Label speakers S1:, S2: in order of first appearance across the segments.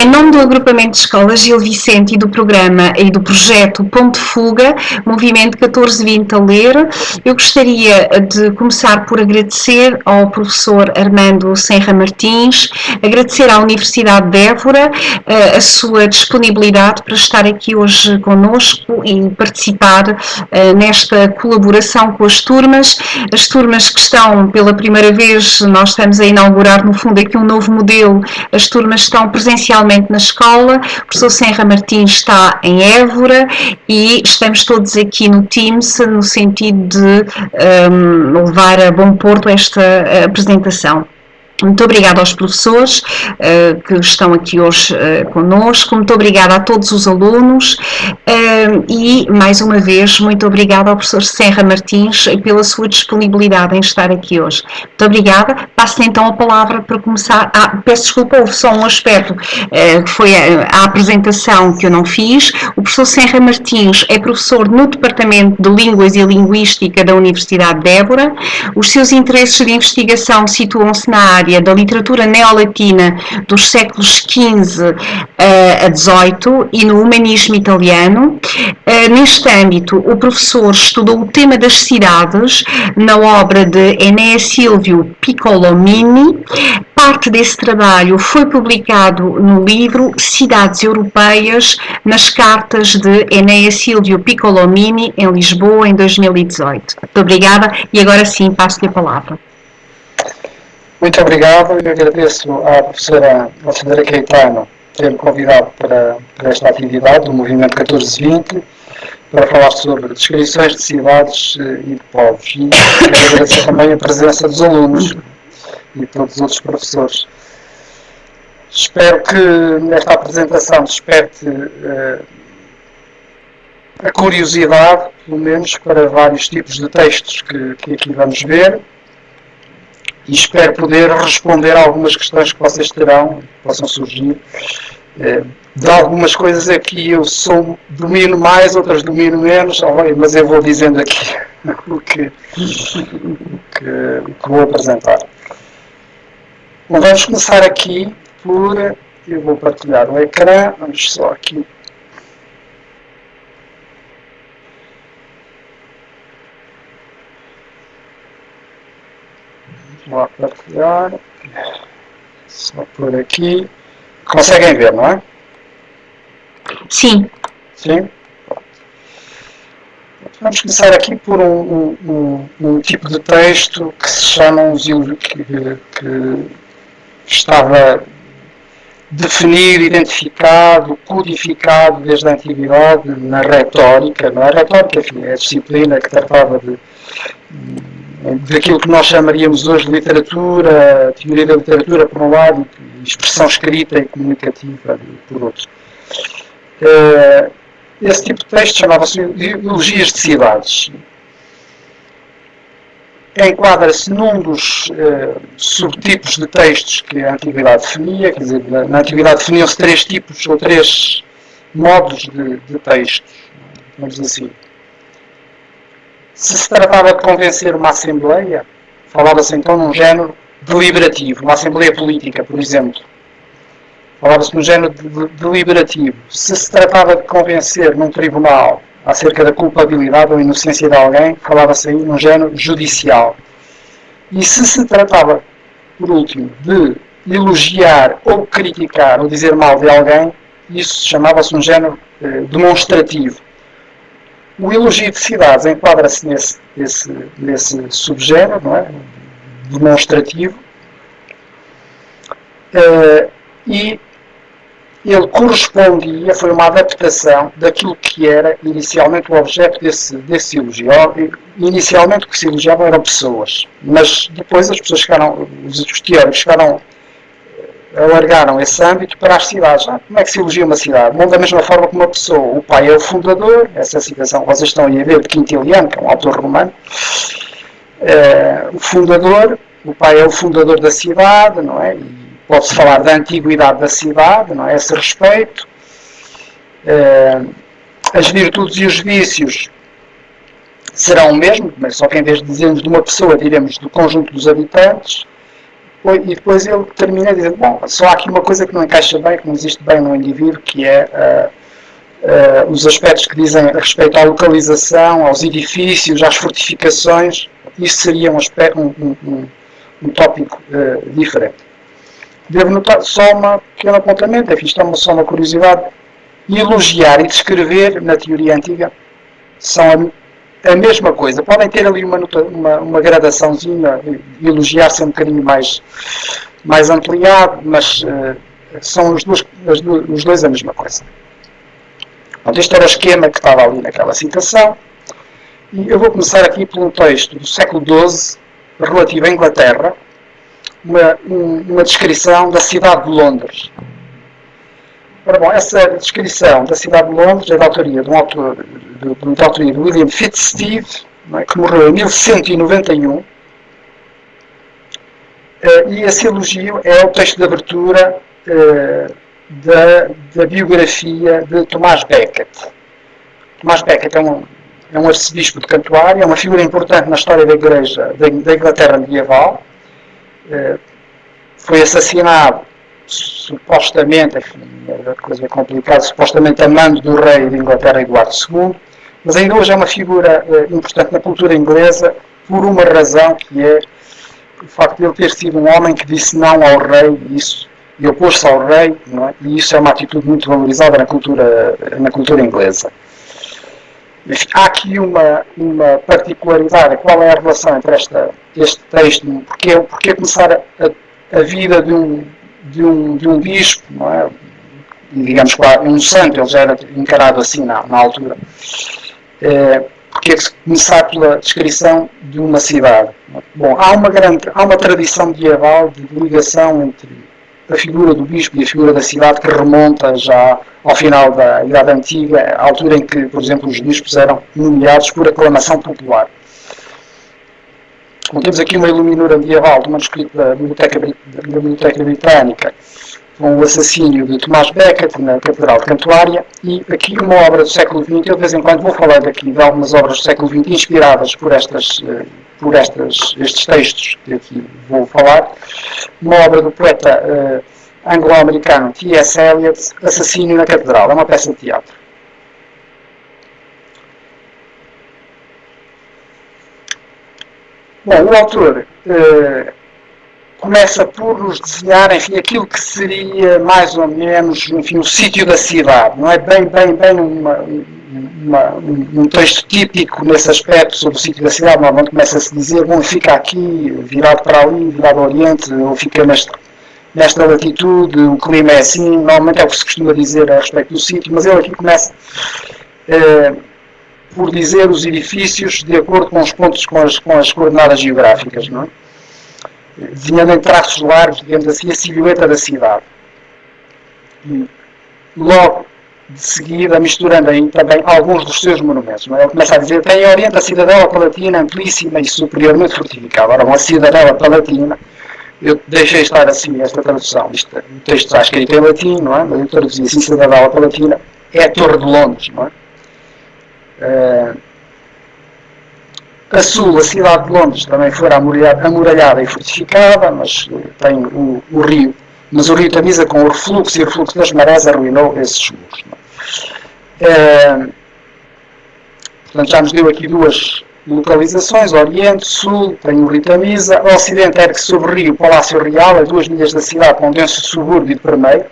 S1: Em nome do agrupamento de escolas Gil Vicente e do programa e do projeto Ponto de Fuga, Movimento 1420 a Ler, eu gostaria de começar por agradecer ao professor Armando Senra Martins, agradecer à Universidade de Évora a sua disponibilidade para estar aqui hoje connosco e participar nesta colaboração com as turmas que estão pela primeira vez, nós estamos a inaugurar no fundo aqui um novo modelo, as turmas estão presencialmente na escola, o professor Senra Martins está em Évora e estamos todos aqui no Teams no sentido de levar a bom porto esta apresentação. Muito obrigada aos professores que estão aqui hoje connosco, muito obrigada a todos os alunos e, mais uma vez, muito obrigada ao professor Senra Martins pela sua disponibilidade em estar aqui hoje. Muito obrigada. Passo-lhe então a palavra para começar. Peço desculpa, houve só um aspecto que foi a apresentação que eu não fiz. O professor Senra Martins é professor no Departamento de Línguas e Linguística da Universidade de Évora. Os seus interesses de investigação situam-se na área da literatura neolatina dos séculos XV a XVIII e no humanismo italiano. Neste âmbito, o professor estudou o tema das cidades na obra de Enea Silvio Piccolomini. Parte desse trabalho foi publicado no livro Cidades Europeias, nas cartas de Enea Silvio Piccolomini, em Lisboa, em 2018. Muito obrigada e agora sim passo-lhe a palavra.
S2: Muito obrigado e agradeço à professora Alexandra Caetano ter-me convidado para esta atividade do Movimento 1420 para falar sobre descrições de cidades e de povos. E quero agradecer também a presença dos alunos e todos os outros professores. Espero que nesta apresentação desperte a curiosidade, pelo menos, para vários tipos de textos que aqui vamos ver. E espero poder responder a algumas questões que vocês terão, que possam surgir. De algumas coisas aqui eu domino mais, outras domino menos, mas eu vou dizendo aqui o que vou apresentar. Bom, vamos começar aqui por... Eu vou partilhar o ecrã, vamos só aqui... Vou partilhar, só por aqui. Conseguem ver, não é?
S1: Sim.
S2: Sim? Vamos começar aqui por um tipo de texto que se chama que estava definido, identificado, codificado desde a antiguidade na retórica. Não é? A retórica, enfim, é a disciplina que tratava daquilo que nós chamaríamos hoje de literatura, teoria da literatura por um lado, e expressão escrita e comunicativa por outro. Esse tipo de texto chamava-se Elogias de Cidades. Enquadra-se num dos subtipos de textos que a Antiguidade definia, quer dizer, na Antiguidade definiam-se 3 tipos ou 3 modos de textos, vamos dizer assim. Se tratava de convencer uma assembleia, falava-se então num género deliberativo, uma assembleia política, por exemplo. Falava-se num género deliberativo. Se tratava de convencer num tribunal acerca da culpabilidade ou inocência de alguém, falava-se aí num género judicial. E se tratava, por último, de elogiar ou criticar ou dizer mal de alguém, isso chamava-se um género demonstrativo. O elogio de cidades enquadra-se nesse subgénero, não é? Demonstrativo, e ele correspondia, foi uma adaptação daquilo que era inicialmente o objeto desse elogio. Inicialmente o que se elogiavam eram pessoas, mas depois as pessoas os teóricos alargaram esse âmbito para as cidades. Como é que se elogia uma cidade? Não da mesma forma que uma pessoa. O pai é o fundador, essa citação vocês estão aí a ver de Quintiliano, que é um autor romano. O fundador, o pai é o fundador da cidade, não é? E pode-se falar da antiguidade da cidade, não é? A esse respeito. As virtudes e os vícios serão o mesmo, mas só que em vez de dizermos de uma pessoa, diremos do conjunto dos habitantes. E depois ele termina dizendo, bom, só há aqui uma coisa que não encaixa bem, que não existe bem no indivíduo, que é os aspectos que dizem a respeito à localização, aos edifícios, às fortificações. Isso seria um tópico diferente. Devo notar só um pequeno apontamento, enfim, isto é só uma curiosidade. Elogiar e descrever, na teoria antiga, são a mesma coisa. Podem ter ali uma gradaçãozinha, elogiar-se um bocadinho mais ampliado, mas são os dois a mesma coisa. Então, este era o esquema que estava ali naquela citação. E eu vou começar aqui por um texto do século XII, relativo à Inglaterra, uma descrição da cidade de Londres. Ora, bom, essa descrição da cidade de Londres é da autoria de um autor, da autoria de William Fitzsteve, que morreu em 1191, e esse elogio é o texto de abertura da biografia de Tomás Becket. Tomás Becket é um arcebispo de Cantuária, é uma figura importante na história da Igreja da Inglaterra medieval. Foi assassinado, supostamente, enfim, a coisa é complicada, supostamente a mando do rei de Inglaterra, Eduardo II, mas ainda hoje é uma figura importante na cultura inglesa por uma razão, que é o facto de ele ter sido um homem que disse não ao rei e opôs-se ao rei, não é? E isso é uma atitude muito valorizada na cultura inglesa. Enfim, há aqui uma particularidade. Qual é a relação entre este texto? Porque começar a vida de um bispo, não é? Digamos que um santo, ele já era encarado assim na altura. Porque começar pela descrição de uma cidade? Bom, há uma tradição medieval de ligação entre a figura do bispo e a figura da cidade que remonta já ao final da Idade Antiga, à altura em que, por exemplo, os bispos eram nomeados por aclamação popular. Bom, temos aqui uma iluminura medieval do manuscrito da Biblioteca Britânica, com o assassínio de Tomás Becket na Catedral de Cantuária, e aqui uma obra do século XX. Eu de vez em quando vou falando aqui de algumas obras do século XX inspiradas por estes textos que aqui vou falar. Uma obra do poeta anglo-americano T.S. Eliot, Assassínio na Catedral. É uma peça de teatro. Bom, o autor começa por nos desenhar, enfim, aquilo que seria mais ou menos, enfim, o sítio da cidade. Não é bem um texto típico nesse aspecto sobre o sítio da cidade. Normalmente começa-se a dizer, bom, fica aqui, virado para ali, virado ao oriente, ou fica nesta latitude, o clima é assim. Normalmente é o que se costuma dizer a respeito do sítio, mas ele aqui começa por dizer os edifícios de acordo com os pontos, com as coordenadas geográficas, não é? Desenhando em traços largos, digamos assim, a silhueta da cidade. E logo de seguida, misturando aí também alguns dos seus monumentos. Ele começa a dizer, tem a Oriente a Cidadela Palatina, amplíssima e superiormente fortificada. Ora, uma Cidadela Palatina, eu deixei estar assim esta tradução. O texto está escrito em latim, não é? Mas eu traduzi assim, Cidadela Palatina é a Torre de Londres, não é? A sul, a cidade de Londres também fora amuralhada e fortificada, mas tem o rio. Mas o rio Tamisa, com o refluxo e o refluxo das marés, arruinou esses muros. Portanto, já nos deu aqui duas localizações, Oriente, Sul, tem o rio Tamisa. O Ocidente ergue-se sobre o rio Palácio Real, a 2 milhas da cidade, com um denso subúrbio de Permeio.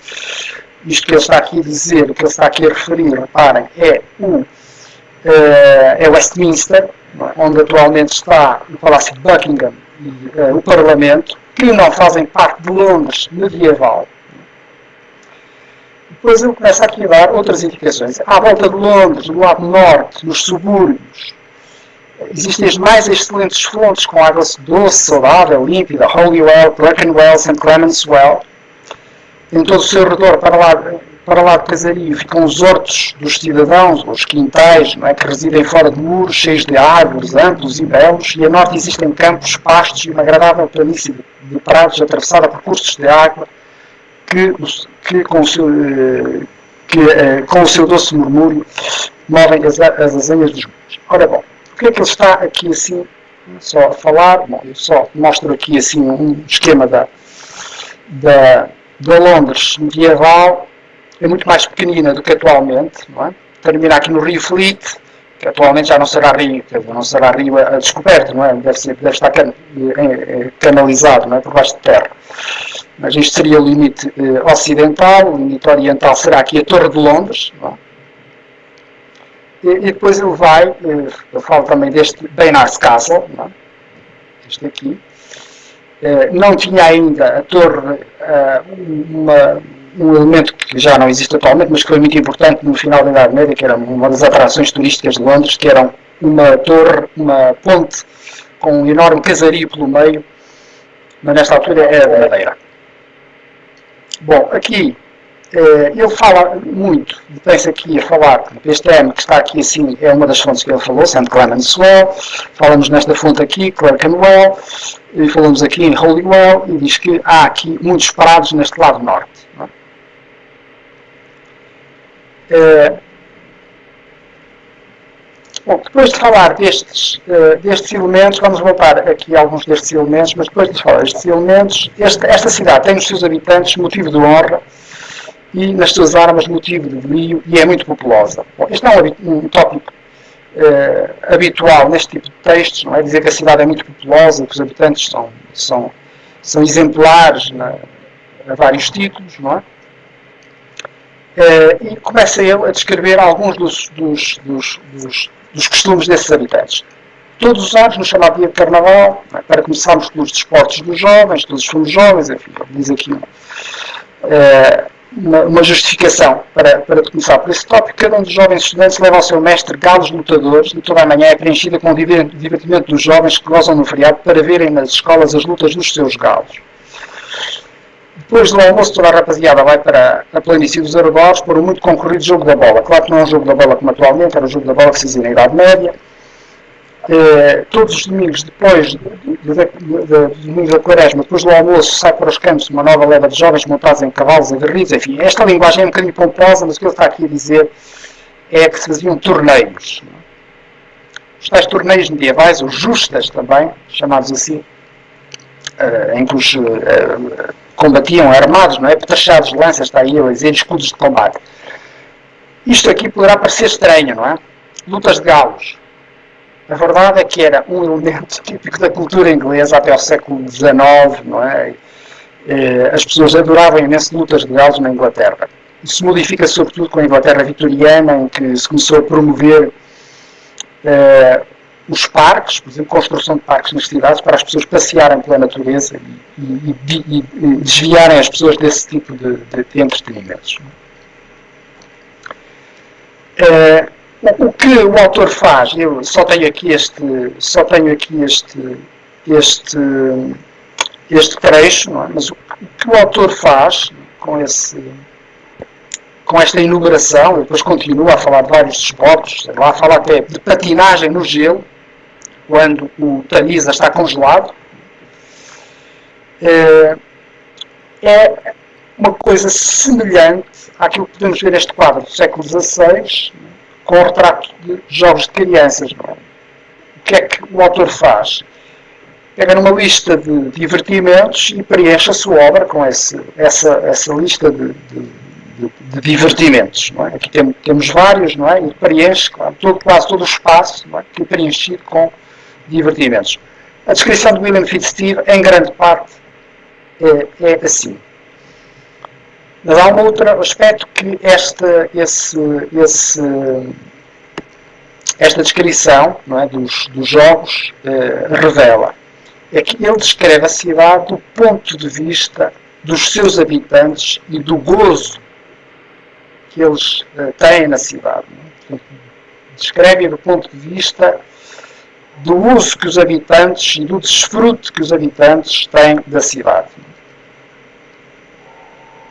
S2: Isto que ele está aqui a dizer, o que ele está aqui a referir, reparem, é Westminster, onde atualmente está o Palácio de Buckingham e o Parlamento, que não fazem parte de Londres medieval. Depois ele começa aqui a dar outras indicações. À volta de Londres, do lado norte, nos subúrbios, existem as mais excelentes fontes com água doce, saudável, límpida, Holywell, Clerkenwell, St. Clement's Well. Em todo o seu redor, para lá de casario, ficam os hortos dos cidadãos, os quintais, não é, que residem fora de muros, cheios de árvores, amplos e belos, e a norte existem campos, pastos e uma agradável planície de prados atravessada por cursos de água que com o seu doce murmúrio movem as azenhas dos muros. Ora bom, que é que ele está aqui assim, só a falar? Bom, eu só mostro aqui assim um esquema da Londres medieval, é muito mais pequenina do que atualmente, não é? Termina aqui no Rio Fleet, que atualmente já não será rio, não será rio a descoberto, não é? Deve estar canalizado, não é? Por baixo de terra. Mas isto seria o limite ocidental, o limite oriental será aqui a Torre de Londres, não é? E depois ele vai, eu falo também deste Baynard's Castle, não é? Este aqui. Não tinha ainda a torre um elemento que já não existe atualmente, mas que foi muito importante no final da Idade Média, que era uma das atrações turísticas de Londres, que era uma torre, uma ponte com um enorme casario pelo meio, mas nesta altura era de madeira. Bom, aqui ele fala muito, tem-se aqui a falar, este M que está aqui assim é uma das fontes que ele falou, St. Clement's Well, falamos nesta fonte aqui, Clerkenwell, e falamos aqui em Holywell, e diz que há aqui muitos prados neste lado norte. Não é? Bom, depois de falar destes elementos, vamos voltar aqui a alguns destes elementos, mas depois de falar destes elementos, esta cidade tem nos seus habitantes motivo de honra, e nas suas armas motivo de brio, e é muito populosa. Bom, este não é um tópico habitual neste tipo de textos, não é? Dizer que a cidade é muito populosa, que os habitantes são exemplares a vários títulos, não é? E começa ele a descrever alguns dos costumes desses habitantes. Todos os anos, no chamado dia de Carnaval, é? Para começarmos pelos desportos dos jovens, todos fomos jovens, enfim, diz aqui uma justificação para começar por esse tópico. Cada um dos jovens estudantes leva ao seu mestre galos lutadores, e toda a manhã é preenchida com o divertimento dos jovens que gozam no feriado para verem nas escolas as lutas dos seus galos. Depois do almoço, toda a rapaziada vai para a planície dos arredores por um muito concorrido jogo da bola. Claro que não é um jogo da bola como atualmente, era um jogo da bola que se fazia na Idade Média. Todos os domingos, depois domingos da quaresma, depois do almoço, sai para os campos uma nova leva de jovens montados em cavalos aguerridos. Enfim, esta linguagem é um bocadinho pomposa, mas o que ele está aqui a dizer é que se faziam torneios. Os tais torneios medievais, os justas também, chamados assim, em que os combatiam armados, não é? Petachados de lanças, está aí a dizer, escudos de combate. Isto aqui poderá parecer estranho, não é? Lutas de galos. A verdade é que era um elemento típico da cultura inglesa até ao século XIX, não é? As pessoas adoravam imenso lutas de galos na Inglaterra. Isso se modifica sobretudo com a Inglaterra vitoriana, em que se começou a promover os parques, por exemplo, construção de parques nas cidades, para as pessoas passearem pela natureza e desviarem as pessoas desse tipo de entretenimentos. O que o autor faz, eu só tenho aqui este trecho, não é? Mas o que o autor faz com esta enumeração, e depois continua a falar de vários desportos, lá a falar até de patinagem no gelo, quando o Tamisa está congelado, é uma coisa semelhante àquilo que podemos ver neste quadro do século XVI, com o retrato de jogos de crianças. Não é? O que é que o autor faz? Pega numa lista de divertimentos e preenche a sua obra com essa lista de divertimentos. Não é? Aqui temos vários, não é? E preenche quase todo o espaço, não é? Que é preenchido com divertimentos. A descrição de William Fitzsteve, em grande parte, é assim. Mas há um outro aspecto que esta descrição, não é, dos jogos revela. É que ele descreve a cidade do ponto de vista dos seus habitantes e do gozo que eles têm na cidade. Não é? Descreve do ponto de vista do uso que os habitantes e do desfrute que os habitantes têm da cidade.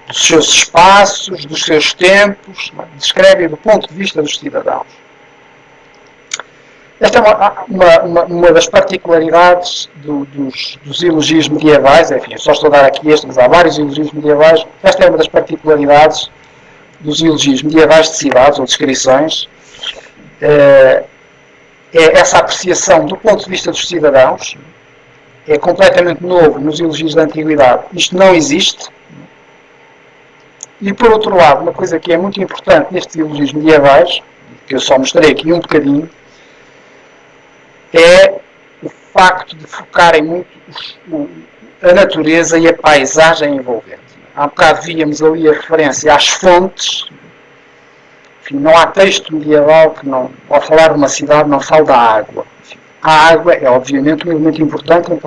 S2: Dos seus espaços, dos seus tempos, descreve do ponto de vista dos cidadãos. Esta é uma das particularidades dos elogios medievais, enfim, só estou a dar aqui este, mas há vários elogios medievais. Esta é uma das particularidades dos elogios medievais de cidades ou descrições, é essa apreciação do ponto de vista dos cidadãos, é completamente novo nos elogios da Antiguidade. Isto não existe. E, por outro lado, uma coisa que é muito importante nestes elogios medievais, que eu só mostrei aqui um bocadinho, é o facto de focarem muito a natureza e a paisagem envolvente. Há um bocado víamos ali a referência às fontes. Enfim, não há texto medieval que, não, ao falar de uma cidade, não fale da água. Enfim, a água é, obviamente, um elemento importante em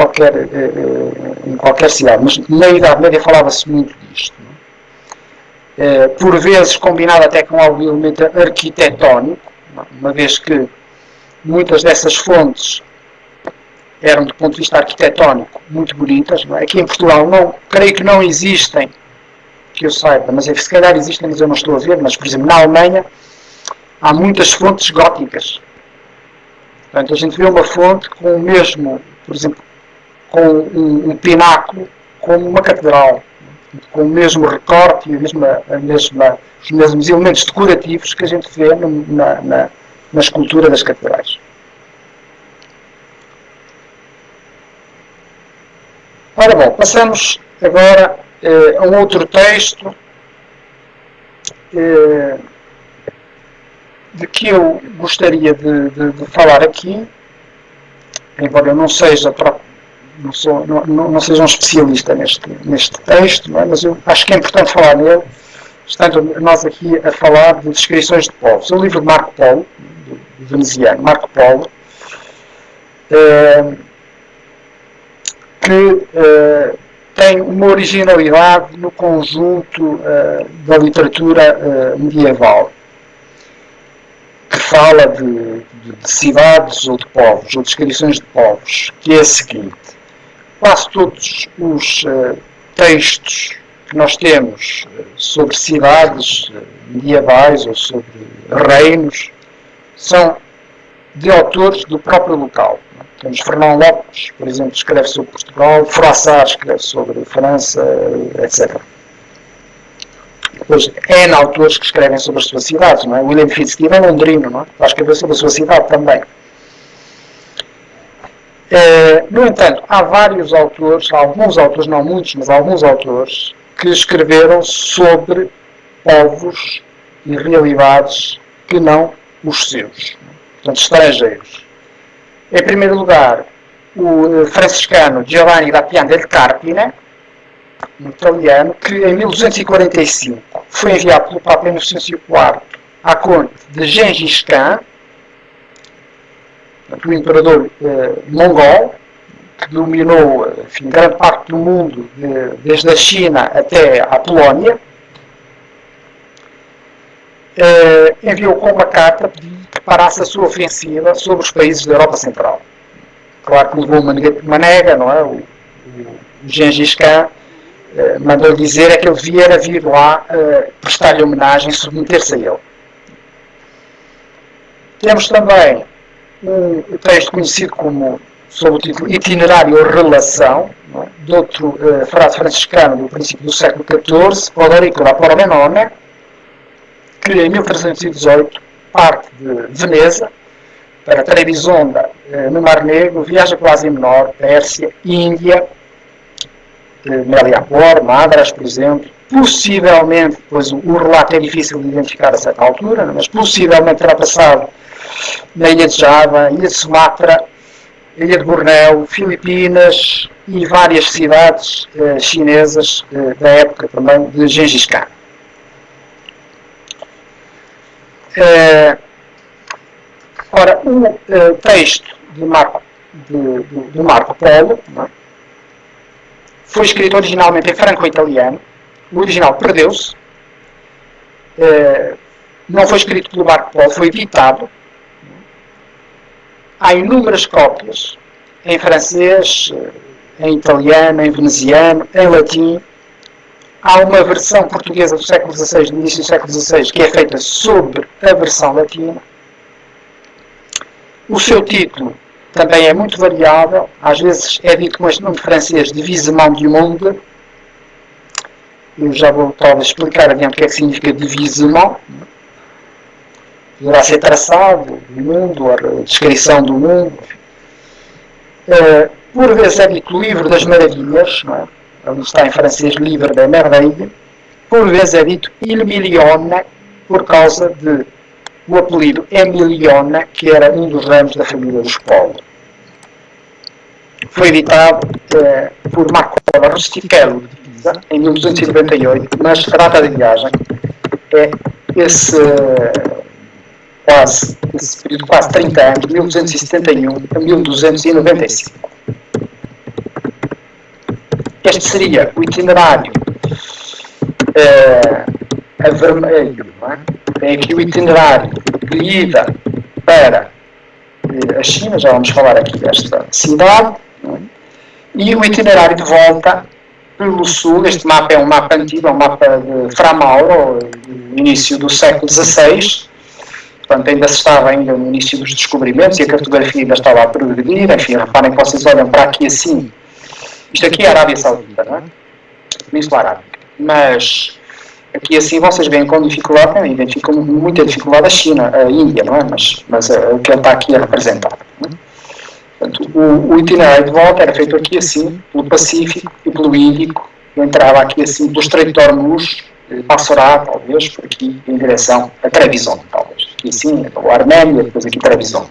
S2: qualquer cidade, mas na Idade Média falava-se muito disto. Por vezes combinado até com algum elemento arquitetónico, uma vez que muitas dessas fontes eram, do ponto de vista arquitetónico, muito bonitas. Não é? Aqui em Portugal, creio que não existem, que eu saiba, mas se calhar existem, mas eu não estou a ver, mas, por exemplo, na Alemanha, há muitas fontes góticas. Portanto, a gente vê uma fonte com o mesmo, por exemplo, com um pináculo, como uma catedral, com o mesmo recorte e os mesmos elementos decorativos que a gente vê na escultura das catedrais. Ora bom, passamos agora a um outro texto de que eu gostaria de falar aqui, embora eu não seja um especialista neste texto, não é? Mas eu acho que é importante falar nele, estando nós aqui a falar de descrições de povos. O livro de Marco Polo, do veneziano Marco Polo, que tem uma originalidade no conjunto da literatura medieval, que fala de cidades ou de povos, ou descrições de povos, que é a seguinte: quase todos os textos que nós temos sobre cidades medievais ou sobre reinos são de autores do próprio local. Temos Fernão Lopes, por exemplo, escreve sobre Portugal, Froissart escreve sobre França, etc. Depois, N autores que escrevem sobre as suas cidades, não é? William Fitzgibbon é londrino, não é? Vai escrever sobre a sua cidade também. No entanto, há vários autores, alguns autores, não muitos, mas alguns autores, que escreveram sobre povos e realidades que não os seus, portanto, estrangeiros. Em primeiro lugar, o franciscano Giovanni da Piana del Carpine, um italiano, que em 1245 foi enviado pelo Papa Inocêncio IV à corte de Gengis Khan, o imperador mongol, que dominou, enfim, grande parte do mundo, desde a China até a Polónia. Enviou com uma carta pedindo que parasse a sua ofensiva sobre os países da Europa Central. Claro que levou uma nega, não é? O Gengis Khan mandou-lhe dizer que ele devia vir lá prestar-lhe homenagem e submeter-se a ele. Temos também um texto conhecido sob o título Itinerário ou Relação, não é? De outro frade franciscano do princípio do século XIV, Odorico da Pordenone, que em 1318 parte de Veneza para Trebisonda, no Mar Negro, viaja pela Ásia Menor, Pérsia, Índia, Meliapor, Madras, por exemplo. Possivelmente, pois o relato é difícil de identificar a certa altura, mas possivelmente terá passado na ilha de Java, ilha de Sumatra, ilha de Bornéu, Filipinas e várias cidades chinesas da época também de Gengis Khan. Ora, o texto de Marco Polo, não é? Foi escrito originalmente em franco-italiano. O original perdeu-se. Não foi escrito pelo Marco Polo, foi editado. Há inúmeras cópias em francês, em italiano, em veneziano, em latim. Há uma versão portuguesa do século XVI, do início do século XVI, que é feita sobre a versão latina. O seu título também é muito variável. Às vezes é dito com este nome francês de Visemont du Monde. Eu já vou talvez explicar adiante o que é que significa divisement. poderá ser traçado, o mundo, a descrição do mundo. Por vezes é dito livro das maravilhas, não é? Ali está em francês livre da merveille. Por vezes é dito il milione, por causa de o apelido Emilione, que era um dos ramos da família dos Polo. Foi editado por Marco Polo Rustichello de Pisa, em 1298, mas a data de viagem é esse período quase 30 anos, de 1271 a 1295. Este seria o itinerário a vermelho, não é? Tem aqui o itinerário de ida para a China, já vamos falar aqui desta cidade, não é? E o itinerário de volta pelo sul. Este mapa é um mapa antigo, é um mapa de Fra Mauro, do início do século XVI, portanto ainda se estava ainda no início dos descobrimentos e a cartografia ainda estava a progredir. Enfim, reparem que vocês olham para aqui assim, isto aqui é a Arábia Saudita, não é? Península Arábica, mas aqui assim vocês veem com dificuldade, identificam com muita dificuldade a China, a Índia, não é? Mas o que ele está aqui a representar. Não é? Portanto, o itinerário de volta era feito aqui assim, pelo Pacífico e pelo Índico, entrava aqui assim pelo Estreito de Hormuz, Bassorá, talvez, por aqui em direção a Trebizond, talvez. Aqui assim, a Arménia, depois aqui Trebizond.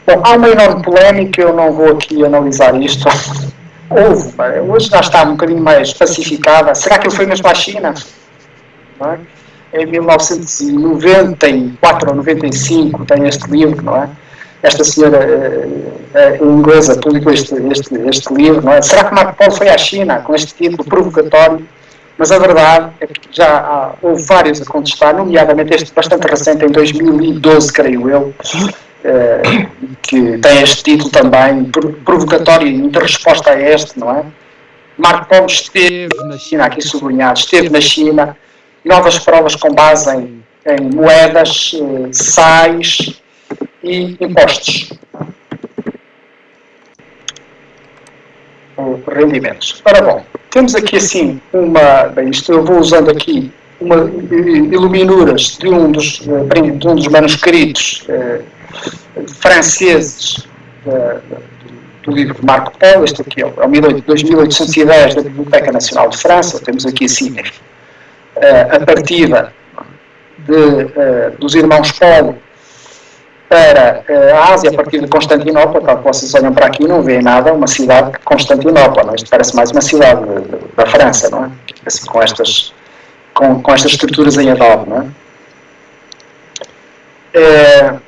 S2: Bom, há uma enorme polémica, eu não vou aqui analisar isto. Hoje já está um bocadinho mais pacificada. Será que ele foi mesmo à China? Não é? Em 1994 ou 95 tem este livro, não é? Esta senhora inglesa publicou este livro, não é? Será que Marco Polo foi à China com este título provocatório? Mas a verdade é que já houve vários a contestar, nomeadamente este bastante recente, em 2012, creio eu, que tem este título também, provocatório e de resposta a este, não é? Marco Polo esteve na China, aqui sublinhado, esteve na China, novas provas com base em moedas, sais e impostos. Rendimentos. Ora bom, temos aqui assim isto eu vou usando aqui iluminuras de um dos manuscritos franceses do livro de Marco Polo. Este aqui é o 2810 da Biblioteca Nacional de França. Temos aqui assim a partida dos irmãos Polo para a Ásia, a partir de Constantinopla. Tal que vocês olham para aqui e não veem nada, uma cidade de Constantinopla, não é? Isto parece mais uma cidade da França, não é? Assim, com estas estruturas em adobe, não é?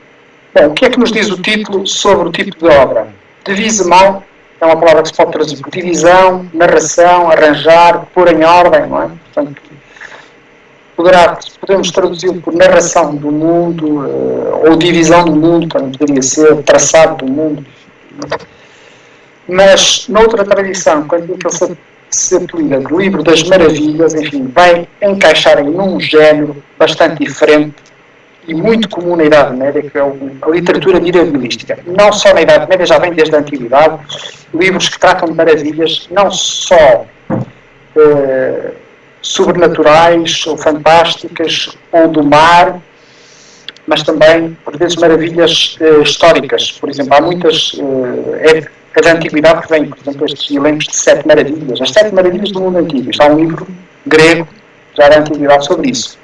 S2: Bom, o que é que nos diz o título sobre o tipo de obra? Divisement é uma palavra que se pode traduzir por divisão, narração, arranjar, pôr em ordem, não é? Portanto, podemos traduzi-lo por narração do mundo, ou divisão do mundo, também poderia ser traçado do mundo. Mas, noutra tradição, quando ele se apeliga de Livro das Maravilhas, enfim, vai encaixar em um género bastante diferente e muito comum na Idade Média, que é a literatura mirabilística. Não só na Idade Média, já vem desde a Antiguidade, livros que tratam de maravilhas, não só sobrenaturais ou fantásticas, ou do mar, mas também, por vezes, maravilhas históricas. Por exemplo, há muitas da Antiguidade que vêm, por exemplo, estes elencos de 7 maravilhas, as 7 maravilhas do mundo antigo. Isto há um livro grego, já da Antiguidade, sobre isso.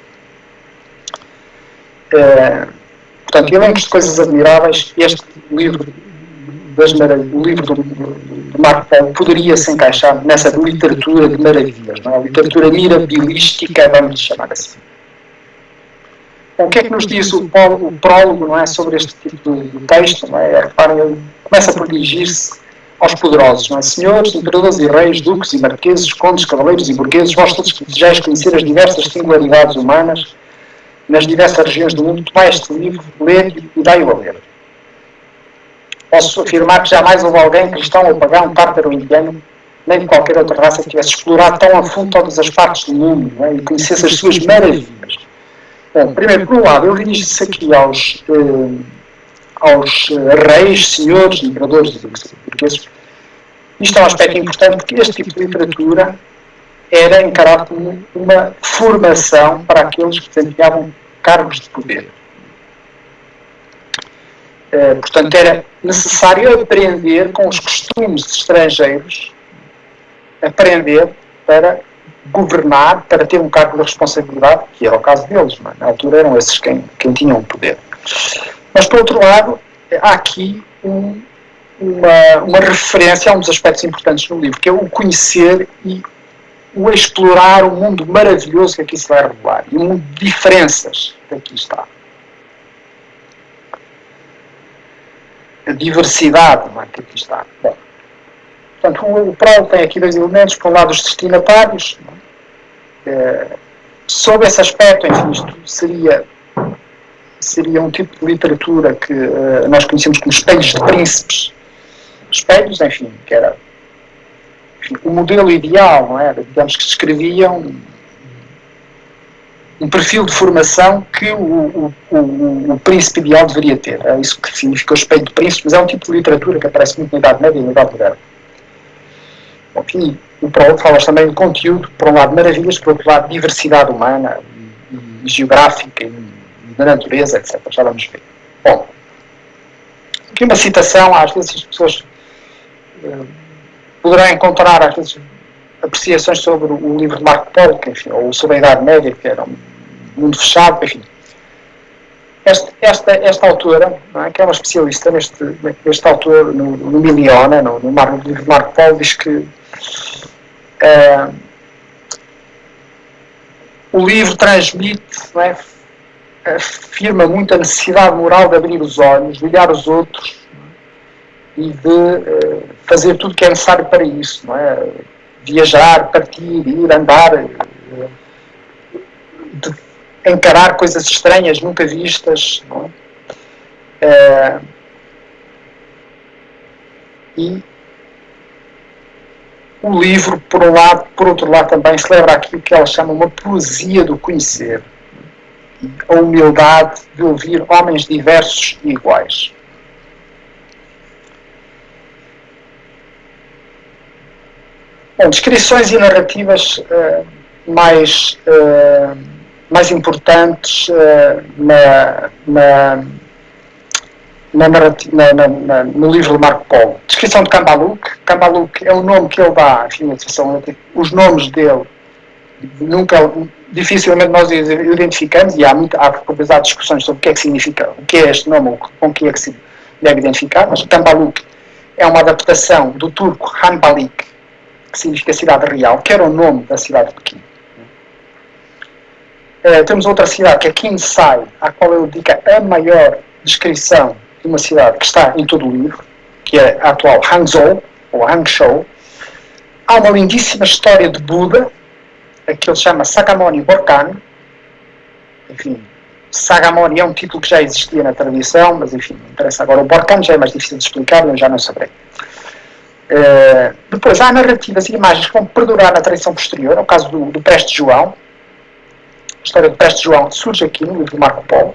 S2: Portanto, elencos de coisas admiráveis. Este livro, o livro de Marco Polo, poderia se encaixar nessa literatura de maravilhas, não é? A literatura mirabilística, vamos chamar assim. Bom, o que é que nos diz o prólogo, não é, sobre este tipo de texto? Não é? Reparem, ele começa por dirigir-se aos poderosos, não é? Senhores, imperadores e reis, duques e marqueses, condes, cavaleiros e burgueses, vós todos que desejais conhecer as diversas singularidades humanas nas diversas regiões do mundo, tomai este livro, lede e dai-o a ler. Posso afirmar que jamais houve alguém, cristão ou pagão, tártaro ou indiano, nem de qualquer outra raça, que tivesse explorado tão a fundo todas as partes do mundo, não é? E conhecesse as suas maravilhas. Bom, primeiro, por um lado, ele dirige-se aqui aos reis, senhores, imperadores e duques. Isto é um aspecto importante, porque este tipo de literatura era encarado como uma formação para aqueles que desempenhavam cargos de poder. Portanto, era necessário aprender com os costumes estrangeiros, aprender para governar, para ter um cargo de responsabilidade, que era o caso deles. Não é? Na altura eram esses quem tinham o poder. Mas, por outro lado, há aqui uma referência a um dos aspectos importantes no livro, que é o conhecer e o explorar o mundo maravilhoso que aqui se vai revelar, e o mundo de diferenças que aqui está. A diversidade que aqui está. Bom, portanto, o prólogo tem aqui dois elementos. Por um lado, os destinatários. Sob esse aspecto, enfim, isto seria um tipo de literatura que nós conhecemos como espelhos de príncipes. Espelhos, enfim, que era o modelo ideal, não é? Digamos que descreviam um perfil de formação que o príncipe ideal deveria ter. É isso que significa o espelho de príncipe, mas é um tipo de literatura que aparece muito na Idade Média e na Idade Moderna. Enfim, o prólogo fala também de conteúdo, por um lado maravilhas, por outro lado diversidade humana, e geográfica, e da natureza, etc. Já vamos ver. Bom, aqui uma citação, às vezes as pessoas poderão encontrar, às vezes, apreciações sobre o livro de Marco Polo, que, enfim, ou sobre a Idade Média, que era um mundo fechado, enfim. Esta autora, não é, que é uma especialista neste autor, no Miliona, no livro de Marco Polo, diz que o livro transmite, não é, afirma muito a necessidade moral de abrir os olhos, de olhar os outros e de fazer tudo o que é necessário para isso, não é? Viajar, partir, ir, andar, de encarar coisas estranhas, nunca vistas, não é? E o livro, por um lado, por outro lado também celebra aquilo que ela chama uma poesia do conhecer, a humildade de ouvir homens diversos e iguais. Bom, descrições e narrativas mais importantes no livro de Marco Polo. Descrição de Cambaluc. Cambaluc é o nome que ele dá, enfim, os nomes dele dificilmente nós identificamos, e há discussões sobre o que é que significa, o que é este nome, com que é que se deve identificar, mas Cambaluc é uma adaptação do turco Hanbalik, que significa cidade real, que era o nome da cidade de Pequim. Temos outra cidade, que é Kinsai, à qual ele dedica a maior descrição de uma cidade que está em todo o livro, que é a atual Hangzhou, ou Hangzhou. Há uma lindíssima história de Buda, que ele chama Sagamoni Borkan. Enfim, Sagamoni é um título que já existia na tradição, mas enfim, não interessa agora. O Borkan já é mais difícil de explicar, eu já não saberei. Depois há narrativas e imagens que vão perdurar na tradição posterior, no caso do Preste João. A história do Preste João surge aqui no livro de Marco Polo.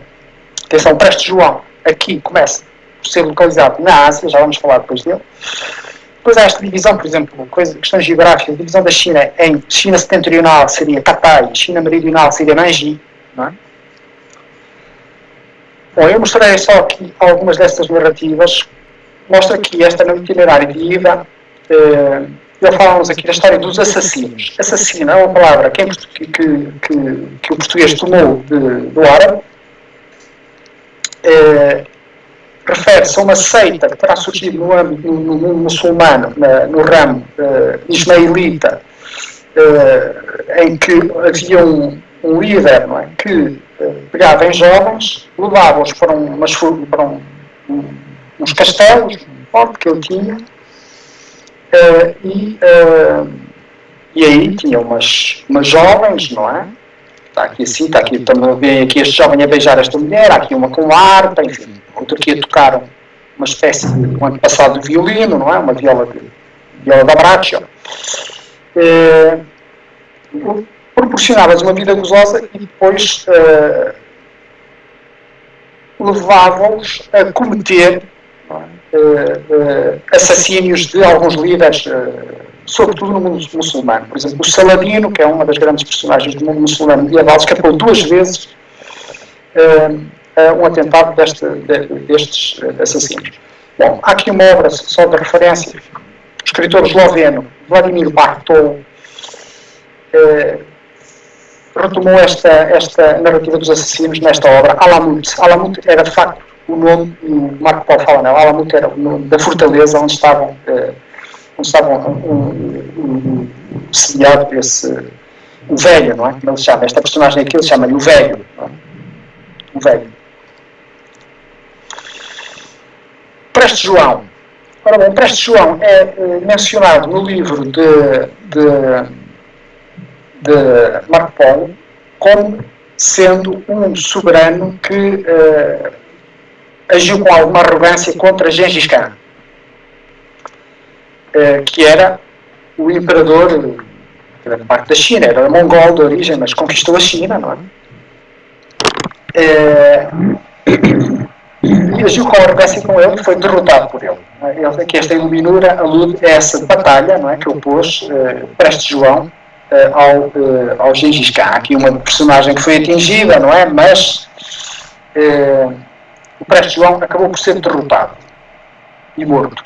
S2: Atenção, o Preste João aqui começa por ser localizado na Ásia, já vamos falar depois dele. Depois há esta divisão, por exemplo, questões geográficas, a divisão da China em China setentrional seria Katai, China meridional seria Nanji. Não é? Bom, eu mostrarei só aqui algumas destas narrativas. Mostra aqui esta no itinerário de ida. Ele fala-nos aqui da história dos assassinos. Assassino é uma palavra que o português tomou do árabe. Refere-se a uma seita que terá surgido no mundo muçulmano, no ramo ismaelita, em que havia um líder, não é, que pegava em jovens, levava-os para uns castelos, um forte que ele tinha, e aí tinha umas jovens, não é? Está aqui assim, está aqui, também vem aqui este jovem a beijar esta mulher, há aqui uma com harpa, enfim, outra aqui a tocar uma espécie de um antepassado de violino, não é? Uma viola da braccio. Proporcionava-lhes uma vida gozosa e depois levava-os a cometer assassínios de alguns líderes sobretudo no mundo muçulmano. Por exemplo, o Saladino, que é uma das grandes personagens do mundo muçulmano medieval, escapou 2 vezes um atentado destes assassinos. Bom, há aqui uma obra só de referência, o escritor esloveno Vladimir Bartol retomou esta narrativa dos assassinos nesta obra, Alamut. Alamut era de facto o nome, e o Marco Paulo fala, não, Alamut era o nome da fortaleza onde estavam sediado o velho, não é? Como ele chama, esta personagem aqui, ele chama-lhe o velho. Não é? O velho. Prestes João. Ora bem, Prestes João é mencionado no livro de Marco Polo como sendo um soberano que agiu com alguma arrogância contra Gengis Khan, que era o imperador da parte da China, era mongol de origem, mas conquistou a China, não é? E agiu com arrogância com ele, foi derrotado por ele. Aqui esta iluminura alude a essa batalha, não é, que opôs Prestes João ao Gengis Khan. Há aqui uma personagem que foi atingida, não é? Mas o Prestes João acabou por ser derrotado e morto.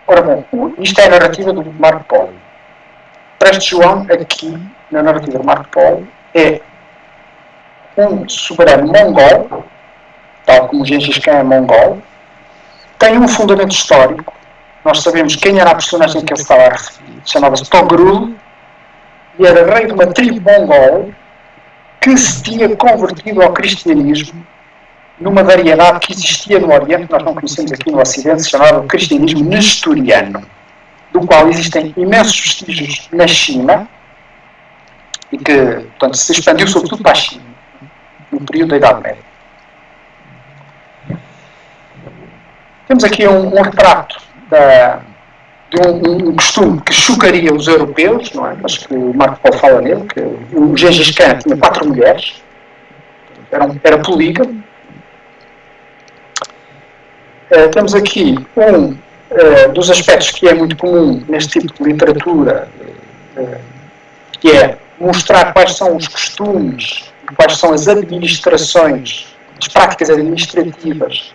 S2: Ora bom, isto é a narrativa do Marco Polo. Prestes João, aqui, na narrativa do Marco Polo, é um soberano mongol, tal como Gengis Khan é mongol, tem um fundamento histórico. Nós sabemos quem era a personagem que ele estava a referir. Chamava-se Togrul e era rei de uma tribo mongol que se tinha convertido ao cristianismo numa variedade que existia no Oriente, nós não conhecemos aqui no Ocidente, se chamava o cristianismo nestoriano, do qual existem imensos vestígios na China e que, portanto, se expandiu sobretudo para a China, no período da Idade Média. Temos aqui um retrato de um costume que chocaria os europeus, não é? Mas que o Marco Polo fala nele, que o Gengis Khan tinha 4 mulheres, era polígamo. Temos aqui um dos aspectos que é muito comum neste tipo de literatura, que é mostrar quais são os costumes, quais são as administrações, as práticas administrativas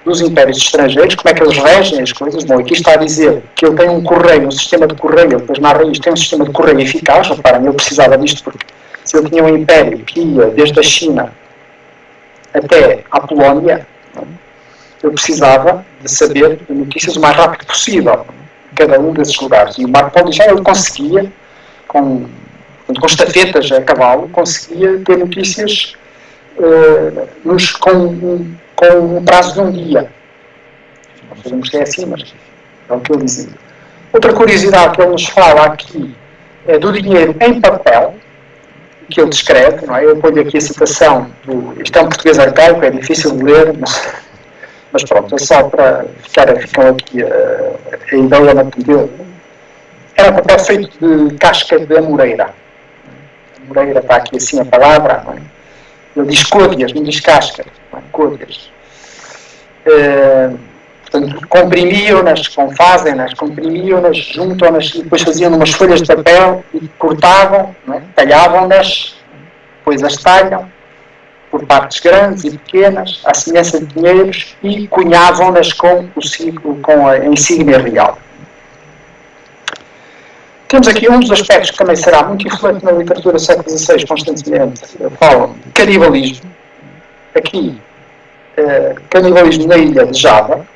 S2: dos impérios estrangeiros, como é que eles regem as coisas. Bom, aqui está a dizer que ele tem um correio, um sistema de correio, depois na raiz tem um sistema de correio eficaz. Reparem, ele precisava disto porque se ele tinha um império que ia desde a China até a Polónia, ele precisava de saber notícias o mais rápido possível em cada um desses lugares. E o Marco Polo já ele conseguia, com estafetas a cavalo, conseguia ter notícias com um prazo de um dia. Não sabemos se é assim, mas é o que ele dizia. Outra curiosidade que ele nos fala aqui é do dinheiro em papel, que ele descreve, não é? Eu ponho aqui a citação, isto é um português arcaico, é difícil de ler, mas pronto, é só para ficam aqui a ideia na dele. Era um papel feito de casca de amoreira. Amoreira está aqui assim a palavra, não é? Ele diz côdeas, não diz casca, não é? Côdeas. Portanto, comprimiam-nas, confazem-nas, comprimiam-nas, juntam-nas e depois faziam umas folhas de papel e cortavam, não é? Talhavam-nas, depois as talham por partes grandes e pequenas, à semelhança de dinheiros, e cunhavam-nas com a insígnia real. Temos aqui um dos aspectos que também será muito influente na literatura do século XVI, constantemente, falam de canibalismo. Aqui, canibalismo na ilha de Java.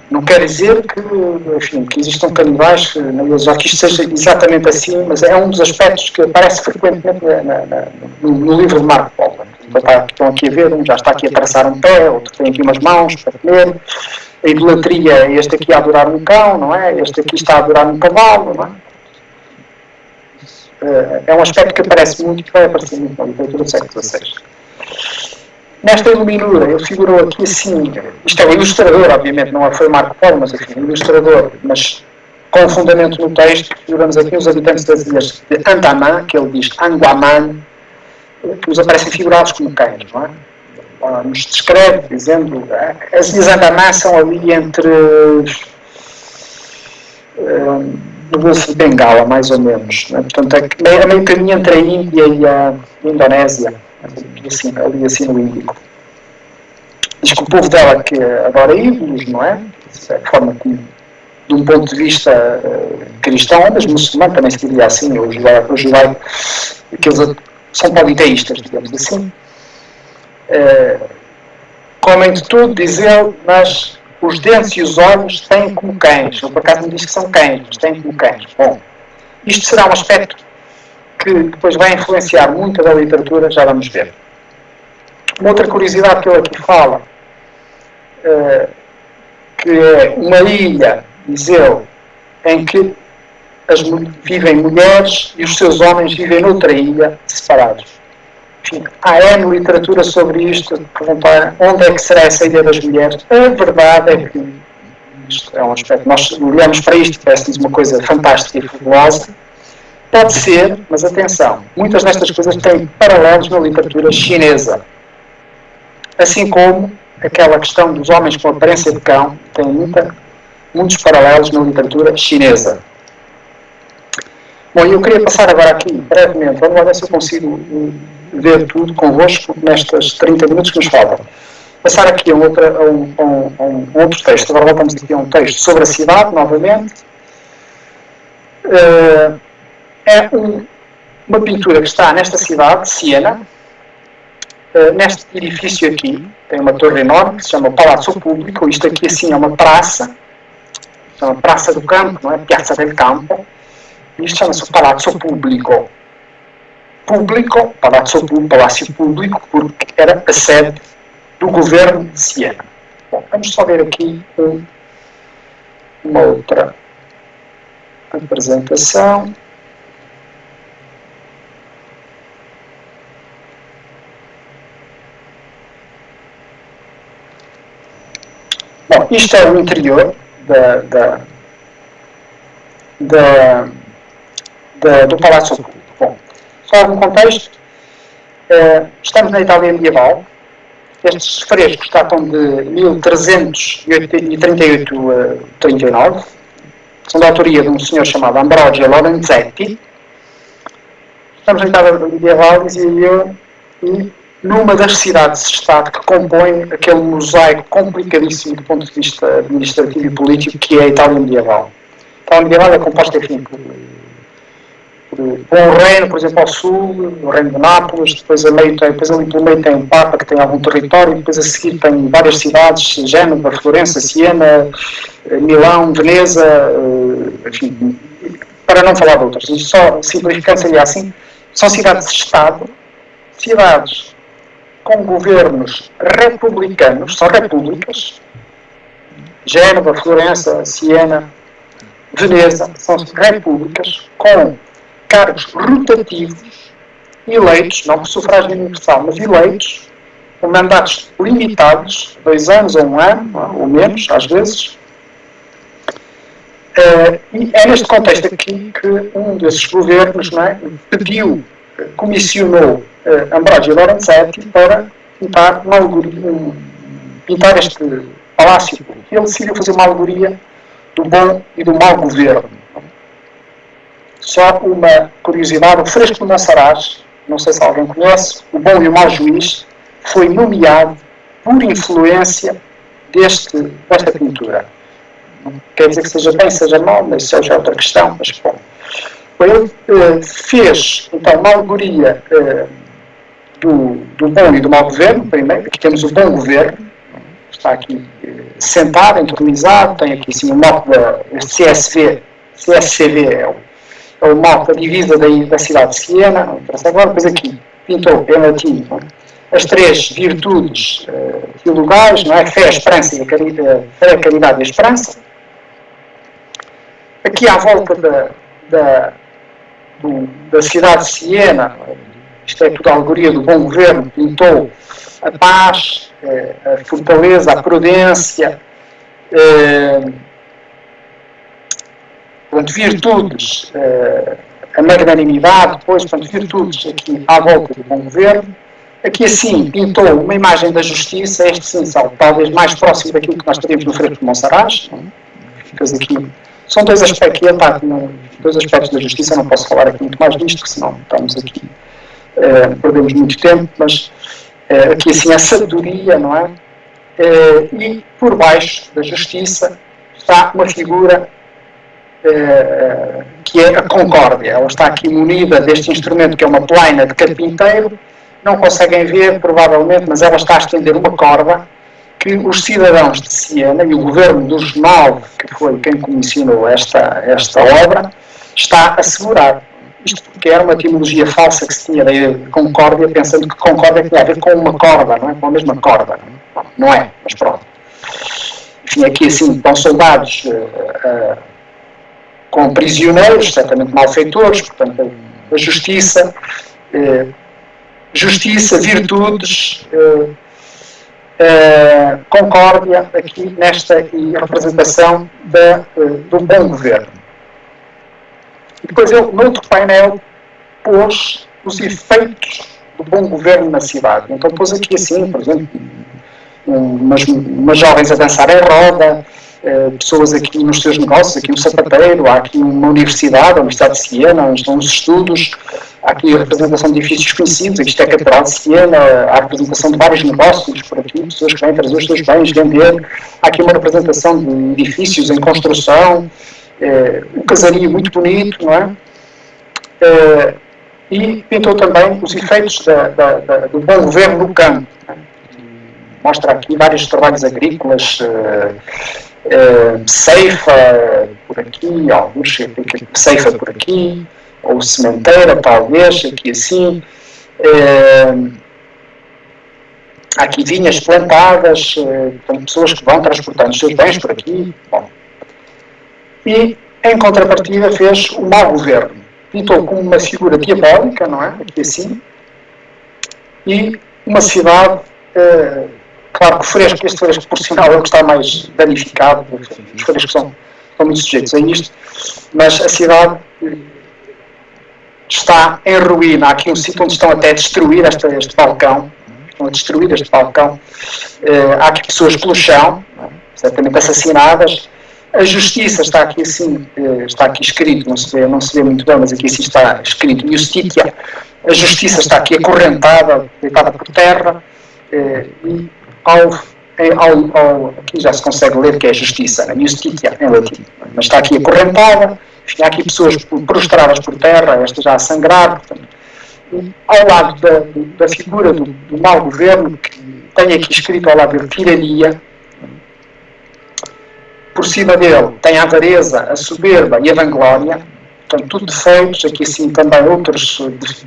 S2: Não quer dizer que existam canibais na ilha de Java, que isto seja exatamente assim, mas é um dos aspectos que aparece frequentemente no livro de Marco Polo. Estão aqui a ver, um já está aqui a traçar um pé, outro tem aqui umas mãos para comer. A idolatria, este aqui a adorar um cão, não é? Este aqui está a adorar um cavalo, não é? É um aspecto que aparece muito, que vai aparecer muito na literatura do século XVI. Nesta iluminura, ele figurou aqui assim, isto é o ilustrador, obviamente, não foi Marco Polo, mas enfim, o ilustrador, mas com um fundamento no texto, figuramos aqui os habitantes das ilhas de Andaman, que ele diz Anguaman, que nos aparecem figurados como cães, não é? Nos descreve, dizendo, as ilhas Andaman são ali entre no Golfo de Bengala, mais ou menos. Né? Portanto, é meio caminho entre a Índia e a Indonésia, ali assim no Índico. Diz que o povo dela que adora ídolos, não é? Isso é a forma como, de um ponto de vista cristão, mas muçulmano também se diria assim, o judaico, que eles são politeístas, digamos assim. Comem de tudo, diz ele, mas os dentes e os olhos têm como cães. Ele por acaso me diz que são cães, mas têm como cães. Bom, isto será um aspecto que depois vai influenciar muito da literatura, já vamos ver. Uma outra curiosidade que ele aqui fala, que é uma ilha, diz ele, em que vivem mulheres e os seus homens vivem noutra ilha, separados. Enfim, há N literatura sobre isto, perguntar onde é que será essa ilha das mulheres. A verdade é que isto é um aspecto, nós olhamos para isto e parece-nos uma coisa fantástica e fabulosa. Pode ser, mas atenção, muitas destas coisas têm paralelos na literatura chinesa. Assim como aquela questão dos homens com aparência de cão tem muitos paralelos na literatura chinesa. Bom, eu queria passar agora aqui, brevemente, vamos lá ver se eu consigo ver tudo convosco nestes 30 minutos que nos faltam. Passar aqui a um outro texto. Agora voltamos aqui a um texto sobre a cidade, novamente. É uma pintura que está nesta cidade, Siena, neste edifício aqui, tem uma torre enorme que se chama Palazzo Pubblico. Isto aqui assim é uma praça, chama Praça do Campo, não é? Piazza del Campo. Isto chama-se o Palazzo Pubblico. Público, Palácio Público, porque era a sede do governo de Siena. Bom, vamos só ver aqui uma outra apresentação. Bom, isto é o interior do Palácio Público. Bom, só algum contexto. Estamos na Itália medieval. Estes frescos datam de 1338-39. São da autoria de um senhor chamado Ambrogio Lorenzetti. Estamos na Itália medieval, dizia eu, e numa das cidades-estado que compõem aquele mosaico complicadíssimo do ponto de vista administrativo e político que é a Itália medieval. A Itália medieval é composta, enfim, por um reino, por exemplo, ao sul, o reino de Nápoles, depois ali pelo meio tem um Papa que tem algum território, depois a seguir tem várias cidades, Gênova, Florença, Siena, Milão, Veneza, enfim, para não falar de outras. Só simplificando seria assim, são cidades-estado, cidades com governos republicanos, são repúblicas, Gênova, Florença, Siena, Veneza, são repúblicas com cargos rotativos, eleitos, não por sufrágio universal, mas eleitos, com mandatos limitados, 2 anos ou 1 ano, ou menos, às vezes. E é neste contexto aqui que um desses governos, não é, comissionou Ambrogio Lorenzetti para pintar este palácio. Ele decidiu fazer uma alegoria do bom e do mau governo. Só uma curiosidade, o fresco de Monsaraz, não sei se alguém conhece, o bom e o mau juiz, foi nomeado por influência desta pintura. Não quer dizer que seja bem, seja mal, mas isso já é outra questão, mas bom. Ele fez, então, uma alegoria do bom e do mau governo. Primeiro, aqui temos o bom governo, está aqui sentado, entronizado, tem aqui sim o mote da CSCV, é o mote da divisa da cidade de Siena, não interessa agora, depois aqui pintou em latim as 3 virtudes teologais, não é? Fé, a esperança e a caridade, fé, a caridade e a esperança. Aqui à volta da cidade de Siena, isto é tudo a alegoria do bom governo, pintou a paz, a fortaleza, a prudência, virtudes, a magnanimidade, depois, virtudes aqui à volta do bom governo. Aqui assim pintou uma imagem da justiça, este sim, talvez mais próximo daquilo que nós teríamos no fresco de Monsaraz. Ficas aqui São dois aspectos, dois aspectos da justiça, não posso falar aqui muito mais disto, porque senão estamos aqui, perdemos muito tempo, mas aqui assim a sabedoria, não é? E por baixo da justiça está uma figura que é a concórdia. Ela está aqui munida deste instrumento que é uma plaina de carpinteiro, não conseguem ver provavelmente, mas ela está a estender uma corda que os cidadãos de Siena e o governo dos 9, que foi quem comissionou esta obra, está a segurar. Isto porque era uma etimologia falsa que se tinha da ideia de concórdia, pensando que concórdia tinha a ver com uma corda, não é? Com a mesma corda. Não é, mas pronto. Enfim, aqui assim estão soldados com prisioneiros, certamente malfeitores, portanto, a justiça, virtudes, concórdia, aqui nesta representação do bom governo. E depois ele, no outro painel, pôs os efeitos do bom governo na cidade. Então pôs aqui assim, por exemplo, umas jovens a dançar em roda, pessoas aqui nos seus negócios, aqui um sapateiro, há aqui uma universidade, a Universidade de Siena, onde estão os estudos, há aqui a representação de edifícios conhecidos, isto é a Catedral de Siena, há a representação de vários negócios por aqui, pessoas que vêm trazer os seus bens, vender, há aqui uma representação de edifícios em construção, um casario muito bonito, não é? E pintou também os efeitos do bom governo no campo. Mostra aqui vários trabalhos agrícolas, ceifa por aqui, alguns ceifa por aqui, ou sementeira, talvez, aqui assim. Há aqui vinhas plantadas, tem pessoas que vão transportando os seus bens por aqui. Bom. E, em contrapartida, fez o mau governo. Pintou como uma figura diabólica, não é? Aqui assim. E uma cidade, claro que o fresco, este fresco, por sinal, é o que está mais danificado. Os frescos são muito sujeitos a isto. Mas a cidade está em ruína. Há aqui um sítio onde estão até a destruir este balcão. Estão a destruir este balcão. Há aqui pessoas pelo chão, certamente assassinadas. A justiça está aqui assim, está aqui escrito, não se vê muito bem, mas aqui assim está escrito, Justitia. A justiça está aqui acorrentada, deitada por terra, e aqui já se consegue ler que é justiça, né? Justitia em latim, mas está aqui acorrentada, enfim, há aqui pessoas prostradas por terra, esta já a sangrar, portanto, ao lado da figura do mau governo, que tem aqui escrito ao lado da tirania. Por cima dele tem a avareza, a soberba e a vanglória, portanto, tudo defeitos, aqui assim também outros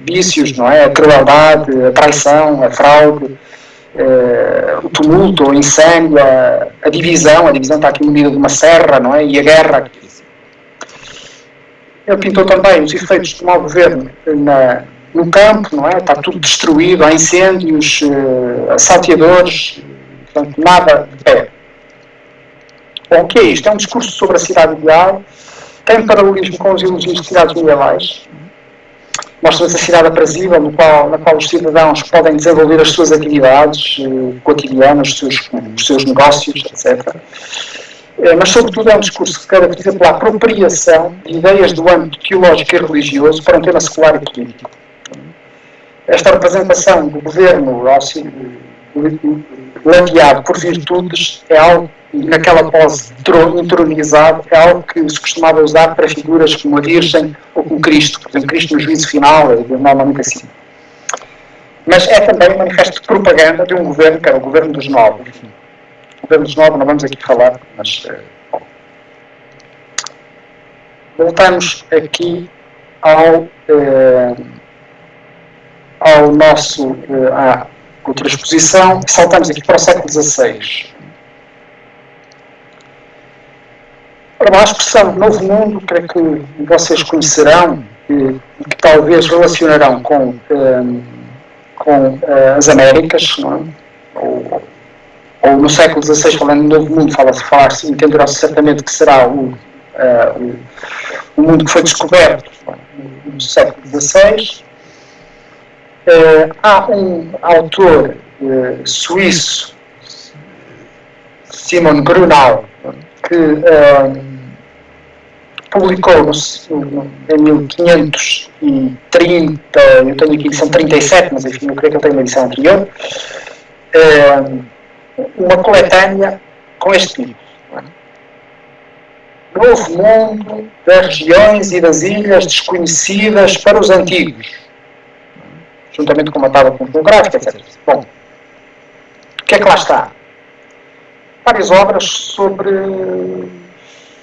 S2: vícios, não é? A crueldade, a traição, a fraude, o tumulto, a insânia, a divisão está aqui unida de uma serra, não é? E a guerra. Ele pintou também os efeitos do mau governo no campo, não é? Está tudo destruído, há incêndios, salteadores, portanto, nada de pé. Bom, o que é isto? É um discurso sobre a cidade ideal, tem paralelismo com os elogios de cidades medievais, mostra-nos a cidade aprazível, na qual os cidadãos podem desenvolver as suas atividades cotidianas, os seus negócios, etc. Mas, sobretudo, é um discurso que se caracteriza pela apropriação de ideias do âmbito teológico e religioso para um tema secular e político. Esta representação do governo ladeado por virtudes é algo, naquela pose entronizado, é algo que se costumava usar para figuras como a Virgem ou como Cristo. Por exemplo, Cristo no juízo final, normalmente assim. Mas é também um manifesto de propaganda de um governo, que era o governo dos nobres. O governo dos nobres, não vamos aqui falar, mas... Voltamos aqui à outra exposição, saltamos aqui para o século XVI. A expressão Novo Mundo, creio que vocês conhecerão e que talvez relacionarão com as Américas, não é? Ou no século XVI, falando de Novo Mundo, fala-se, entenderá-se certamente que será o mundo que foi descoberto no século XVI. Há um autor suíço, Simon Grunau, que publicou em 1530, eu tenho aqui a edição 37, mas enfim, eu creio que eu tenho uma edição anterior, uma coletânea com este título. Novo mundo das regiões e das ilhas desconhecidas para os antigos, juntamente com uma tábua geográfica, etc. Bom, o que é que lá está? Várias obras sobre,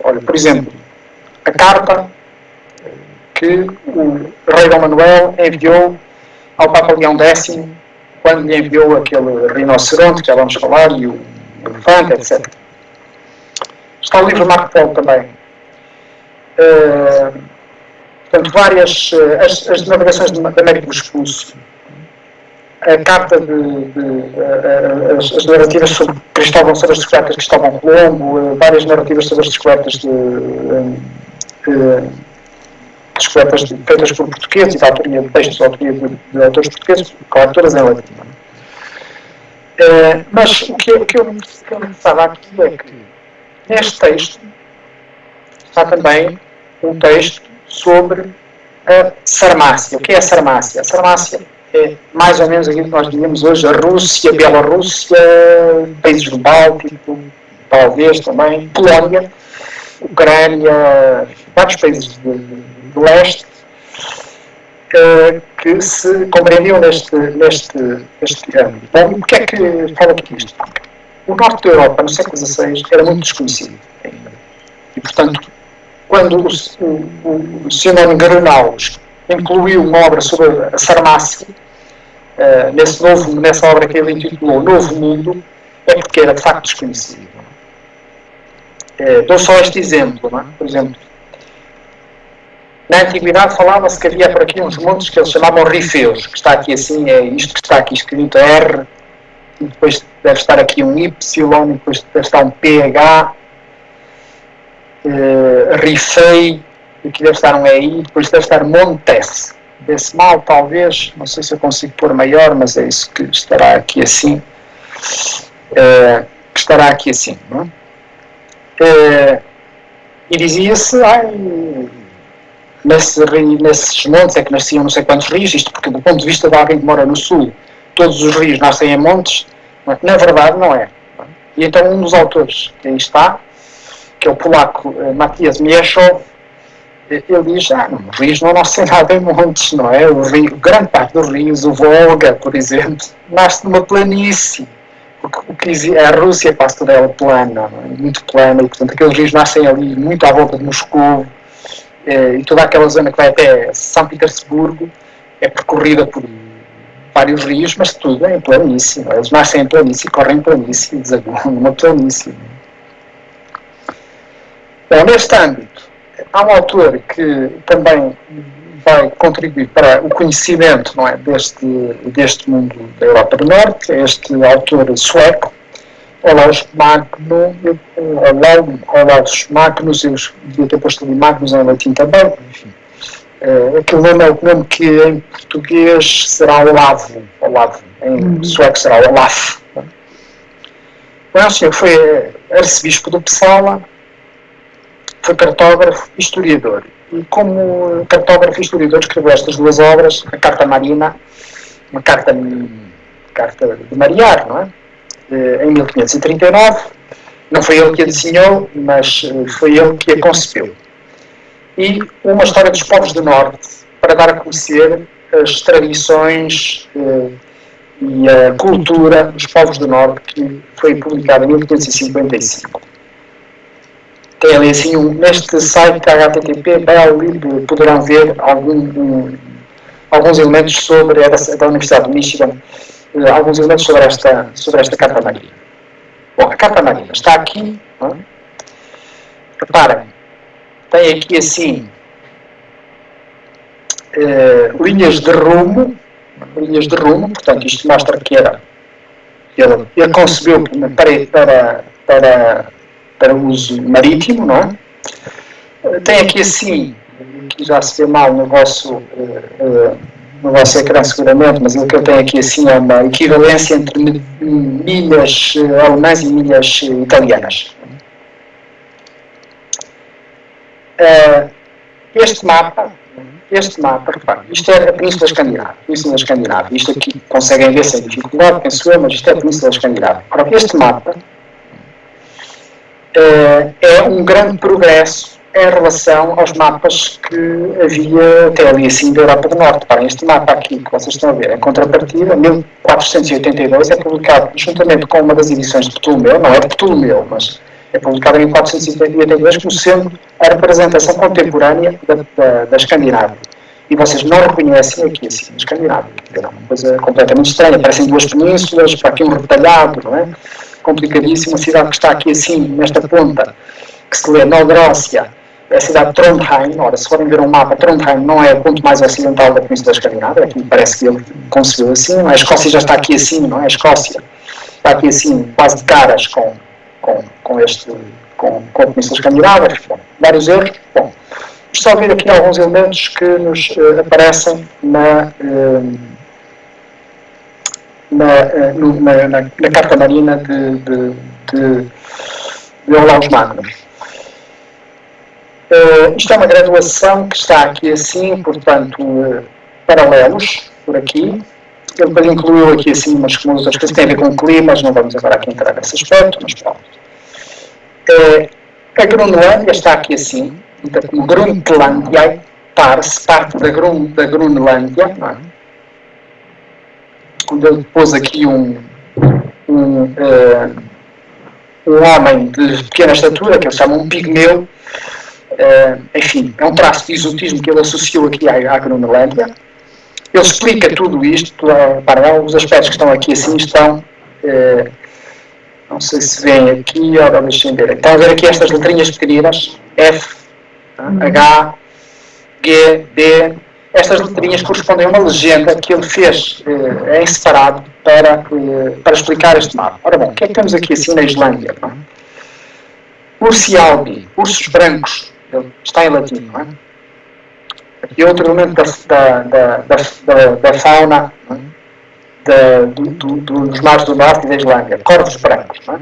S2: olha, por exemplo, a carta que o rei Dom Manuel enviou ao Papa Leão X, quando lhe enviou aquele rinoceronte, que já vamos falar, e o elefante, etc. Está o livro Marco Polo também. Portanto, várias, as navegações da América Vespucci, a carta as narrativas sobre Cristóvão, sobre as descobertas de Cristóvão Colombo, várias narrativas sobre as descobertas feitas por portugueses e da autoria de textos, autoria de autores portugueses, com autoras em latim. Mas o que eu me interessava aqui é que neste texto está também um texto sobre a Sarmácia. O que é a Sarmácia? A Sarmácia é mais ou menos aquilo que nós diríamos hoje a Rússia, Bielorrússia, países do Báltico, talvez também, Polónia, Ucrânia, vários países do leste, que se compreendiam neste âmbito. Bom, o que é que fala aqui isto? O norte da Europa, no século XVI, era muito desconhecido. E, portanto, quando o Simão Grunau incluiu uma obra sobre a Sarmácia, nessa obra que ele intitulou Novo Mundo, é porque era de facto desconhecido. Dou só este exemplo, não é? Por exemplo, na Antiguidade falava-se que havia por aqui uns montes que eles chamavam rifeus, que está aqui assim, é isto que está aqui escrito R, e depois deve estar aqui um Y, e depois deve estar um PH, Rifei, aqui deve estar um EI, depois deve estar Montes, decimal talvez, não sei se eu consigo pôr maior, mas é isso que estará aqui assim, não é? E dizia-se, nesses montes é que nasciam não sei quantos rios, isto porque do ponto de vista de alguém que mora no sul, todos os rios nascem em montes, na verdade não é. E então um dos autores que aí está, que é o polaco Matias Mieszov, ele diz, os rios não nascem nada em montes, não é? Grande parte dos rios, o Volga, por exemplo, nasce numa planície. Porque a Rússia é quase toda ela plana, muito plana, e portanto aqueles rios nascem ali muito à volta de Moscou, e toda aquela zona que vai até São Petersburgo é percorrida por vários rios, mas tudo é em planície. Eles nascem em planície, correm em planície, desaguam numa planície. Bom, neste âmbito, há um autor que também vai contribuir para o conhecimento, não é, deste mundo da Europa do Norte, este autor sueco, Olaus Magnus, eu devia ter posto ali Magnus em latim também, enfim. Aquele nome é o nome que em português será Olavo, em sueco será Olaf. Então, o senhor foi arcebispo do Uppsala, foi cartógrafo e historiador. E como cartógrafo e historiador escreveu estas duas obras, a Carta Marina, uma carta de marear, não é? Em 1539. Não foi ele que a desenhou, mas foi ele que a concebeu. E uma história dos povos do Norte, para dar a conhecer as tradições e a cultura dos povos do Norte, que foi publicada em 1555. Tem ali assim, neste site http poderão ver alguns elementos sobre, da Universidade de Michigan, alguns elementos sobre esta Carta Marina. Bom, a Carta Marina está aqui, não é? Reparem, tem aqui assim linhas de rumo, portanto isto mostra que ele concebeu para uso marítimo, não é? Tem aqui assim, aqui já se vê mal no vosso ecrã seguramente, mas o que eu tenho aqui assim é uma equivalência entre milhas alemãs e milhas italianas. Este mapa, repare, isto é a Península Escandinava. Isto aqui conseguem ver sem dificuldade, penso eu, mas isto é a Península Escandinava. Ora, este mapa é um grande progresso em relação aos mapas que havia até ali assim da Europa do Norte. Reparem, este mapa aqui que vocês estão a ver, em contrapartida, 1482, é publicado juntamente com uma das edições de Ptolomeu, não é de Ptolomeu, mas é publicado em 1482 como sendo a representação contemporânea da Escandinávia. E vocês não reconhecem aqui assim, a Escandinávia. É uma coisa completamente estranha. Parecem duas penínsulas, para aqui um retalhado, não é? Complicadíssimo. A cidade que está aqui assim, nesta ponta, que se lê Nordorócia, é a cidade de Trondheim. Ora, se forem ver um mapa, Trondheim não é o ponto mais ocidental da Península Escandinávia, aqui parece que ele concebeu assim. A Escócia já está aqui assim, não é? A Escócia está aqui assim, quase de caras com a Península Escandinávia. Bom, vários erros. Bom, só ver aqui alguns elementos que nos aparecem na Carta Marina de Olaus Magnus. Isto é uma graduação que está aqui assim, portanto, paralelos, por aqui. Ele depois incluiu aqui assim umas outras coisas que têm a ver com climas, não vamos agora aqui entrar nesse aspecto, mas pronto. A Groenlândia está aqui assim, como Groenlândia, parte da Groenlândia, não é? Onde ele pôs aqui um homem de pequena estatura, que eles chamam um pigmeu, enfim, é um traço de exotismo que ele associou aqui à Groenlândia. Ele explica tudo isto, para os aspectos que estão aqui assim estão, não sei se vêem aqui, ora deixem ver, estão a ver aqui estas letrinhas pequeninas, F, H, G, D, estas letrinhas correspondem a uma legenda que ele fez em separado para explicar este mapa. Ora bom, o que é que temos aqui assim na Islândia? Ursialbi, ursos brancos, está em latim, não é? Aqui outro elemento da fauna, dos mares do norte e da Islândia, corvos brancos, não é?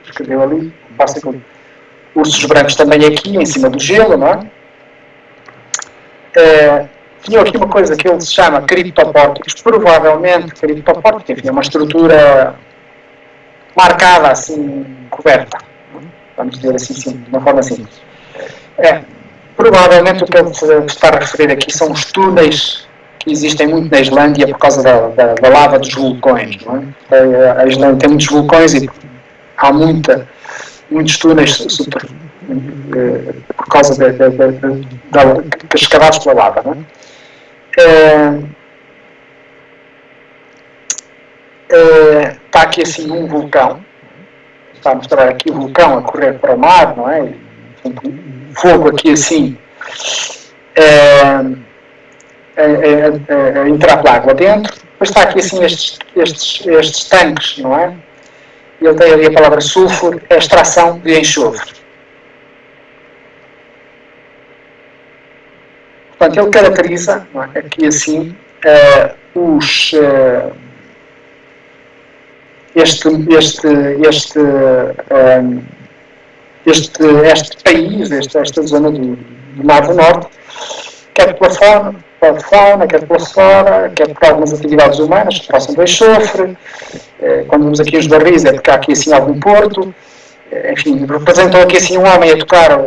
S2: Escreveu ali, passa com ursos brancos também aqui, em cima do gelo, não é? Tinha aqui uma coisa que ele se chama criptopórticos, provavelmente criptopórticos, enfim, é uma estrutura marcada, assim, coberta, vamos dizer assim, de uma forma simples. Provavelmente o que ele se está a referir aqui são os túneis que existem muito na Islândia por causa da lava dos vulcões, não é? A Islândia tem muitos vulcões e há muitos túneis por causa escavados pela lava, não é? Está aqui assim um vulcão, está a mostrar aqui o vulcão a correr para o mar, não é? Fogo aqui assim a entrar pela água dentro. Depois está aqui assim estes tanques, não é? Ele tem ali a palavra sulfur, é a extração de enxofre. Portanto, ele caracteriza, não é? Aqui assim este país, esta zona do Mar do Norte, quer pela fauna, quer pela flora, quer por algumas atividades humanas que possam do enxofre. Quando vemos aqui os barris é porque há aqui assim algum porto. Enfim, representam aqui assim um homem a tocar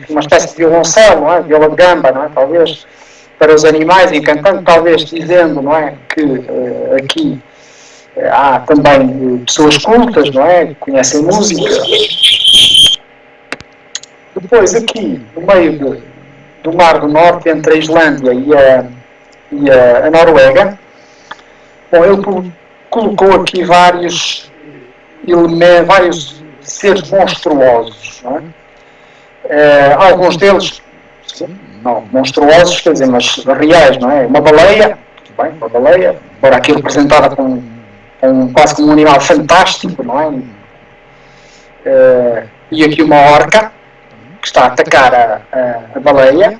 S2: uma espécie de violoncelo, não é? Viola de gamba, não é? Talvez, para os animais, encantando, talvez dizendo, não é? Que aqui há também pessoas cultas, não é? Que conhecem música. Depois, aqui, no meio do Mar do Norte, entre a Islândia e a Noruega, bom, ele colocou aqui vários seres monstruosos, não é? Alguns deles, não monstruosos, quer dizer, mas reais, não é? Uma baleia, tudo bem, uma baleia, embora aqui representada quase como um animal fantástico, não é? E aqui uma orca, que está a atacar a baleia.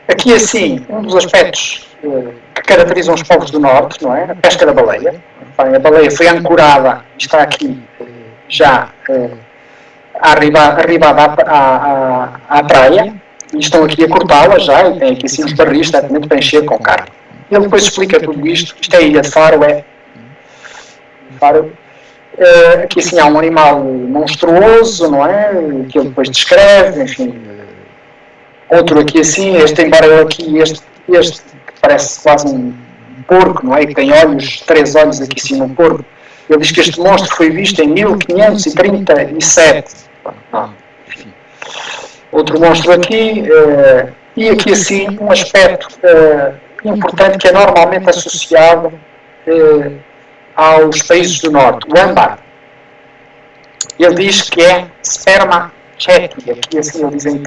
S2: Aqui, assim, um dos aspectos que caracterizam os povos do Norte, não é? A pesca da baleia. A baleia foi ancorada, está aqui já arribada à praia, e estão aqui a cortá-la já, e tem aqui assim uns barris, certamente para encher com carne. Ele depois explica tudo isto é a ilha de Faro, aqui assim há um animal monstruoso, não é? Que ele depois descreve, enfim. Outro aqui assim, embora aqui, este que parece quase um porco, não é? Que tem olhos, 3 olhos aqui assim no porco. Ele diz que este monstro foi visto em 1537. Enfim. Outro monstro aqui, e aqui assim um aspecto importante que é normalmente associado aos países do norte, o âmbar. Ele diz que é sperma ceti, aqui assim ele diz em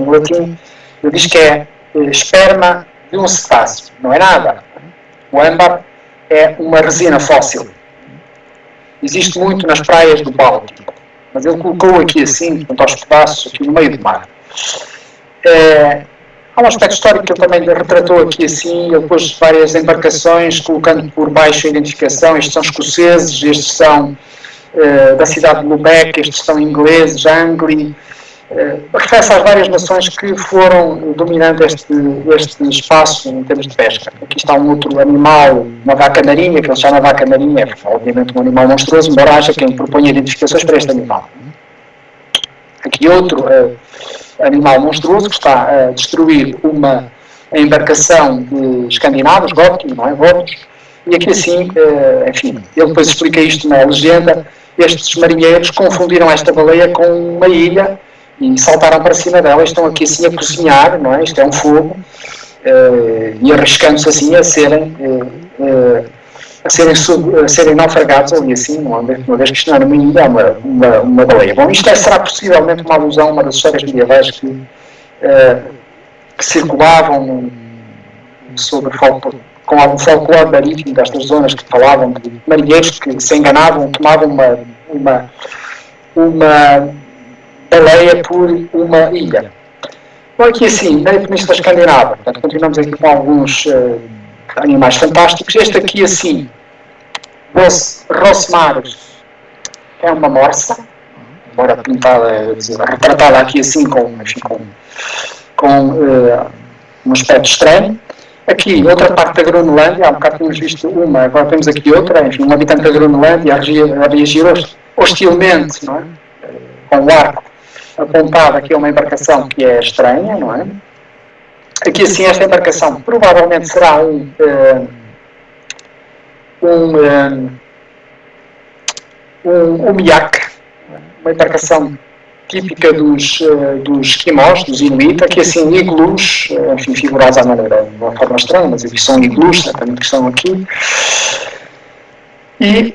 S2: latim, ele diz que é esperma de um cetáceo, não é nada. O âmbar é uma resina fóssil. Existe muito nas praias do Báltico, mas ele colocou aqui assim, aos pedaços, aqui no meio do mar. Há um aspecto histórico que ele também retratou aqui assim, ele pôs várias embarcações, colocando por baixo a identificação, estes são escoceses, estes são da cidade de Lubeck, estes são ingleses, Angli, refere-se às várias nações que foram dominando este espaço em termos de pesca. Aqui está um outro animal, uma vaca marinha, que ele chama vaca marinha, é obviamente um animal monstruoso, embora haja quem proponha identificações para este animal. Aqui outro animal monstruoso que está a destruir uma embarcação de escandinavos, Gotkin, não é? Votos, e aqui assim, enfim, ele depois explica isto na legenda, estes marinheiros confundiram esta baleia com uma ilha e saltaram para cima dela, estão aqui assim a cozinhar, não é? Isto é um fogo, e arriscando-se assim a serem naufragados ali assim, uma vez que isto não era uma ilha, é uma baleia. Bom, isto será possivelmente uma alusão a uma das histórias medievais que circulavam com algum folclore marítimo destas zonas que falavam de marinheiros que se enganavam, tomavam uma baleia por uma ilha. Bom, aqui assim, na Península Escandinava, portanto, continuamos aqui com alguns animais fantásticos. Este aqui assim, Rossmaros, é uma morsa, embora pintada, retratada aqui assim com um aspecto estranho. Aqui, outra parte da Groenlândia, há um bocado tínhamos visto uma, agora temos aqui outra, enfim, um habitante da Groenlândia a reagir hostilmente, não é? Com o arco apontado aqui a uma embarcação que é estranha, não é? Aqui assim, esta embarcação provavelmente será um miak, uma embarcação típica dos esquimós, dos inuit, aqui assim iglus, enfim, figurados à maneira de uma forma estranha, mas aqui são iglus, certamente que estão aqui. E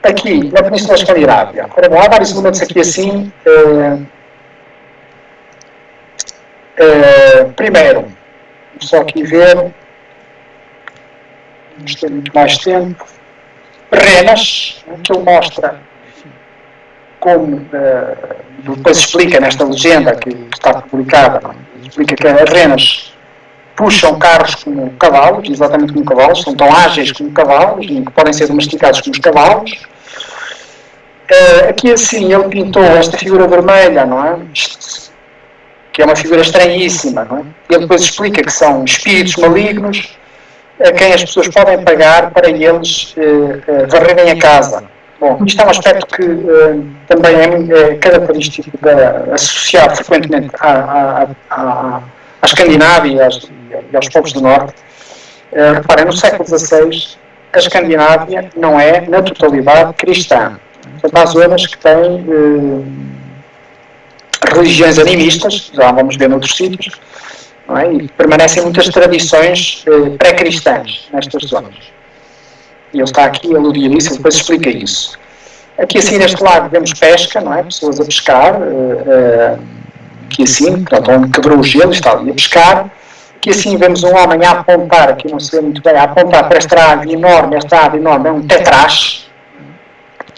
S2: aqui, na Península Escandinávia, há vários elementos aqui assim. Primeiro, vamos só aqui ver, vamos ter muito mais tempo, renas, que ele mostra como, depois explica nesta legenda que está publicada, explica que as renas puxam carros como cavalos, exatamente como cavalos, são tão ágeis como cavalos e que podem ser domesticados como os cavalos. Aqui assim ele pintou esta figura vermelha, não é? Que é uma figura estranhíssima, não é? Ele depois explica que são espíritos malignos a quem as pessoas podem pagar para eles varrerem a casa. Bom, isto é um aspecto que também é característico associado frequentemente à Escandinávia e aos povos do Norte. Reparem, no século XVI, a Escandinávia não é, na totalidade, cristã. Portanto, há zonas que têm religiões animistas, já vamos ver noutros sítios, não é? E permanecem muitas tradições pré-cristãs nestas zonas. E ele está aqui a aludir isso, ele depois explica isso. Aqui assim neste lado vemos pesca, não é? Pessoas a pescar, aqui assim, onde quebrou o gelo, está ali a pescar. Aqui assim vemos um homem a apontar, aqui não se vê muito bem, a apontar para esta ave enorme, é um tetrache.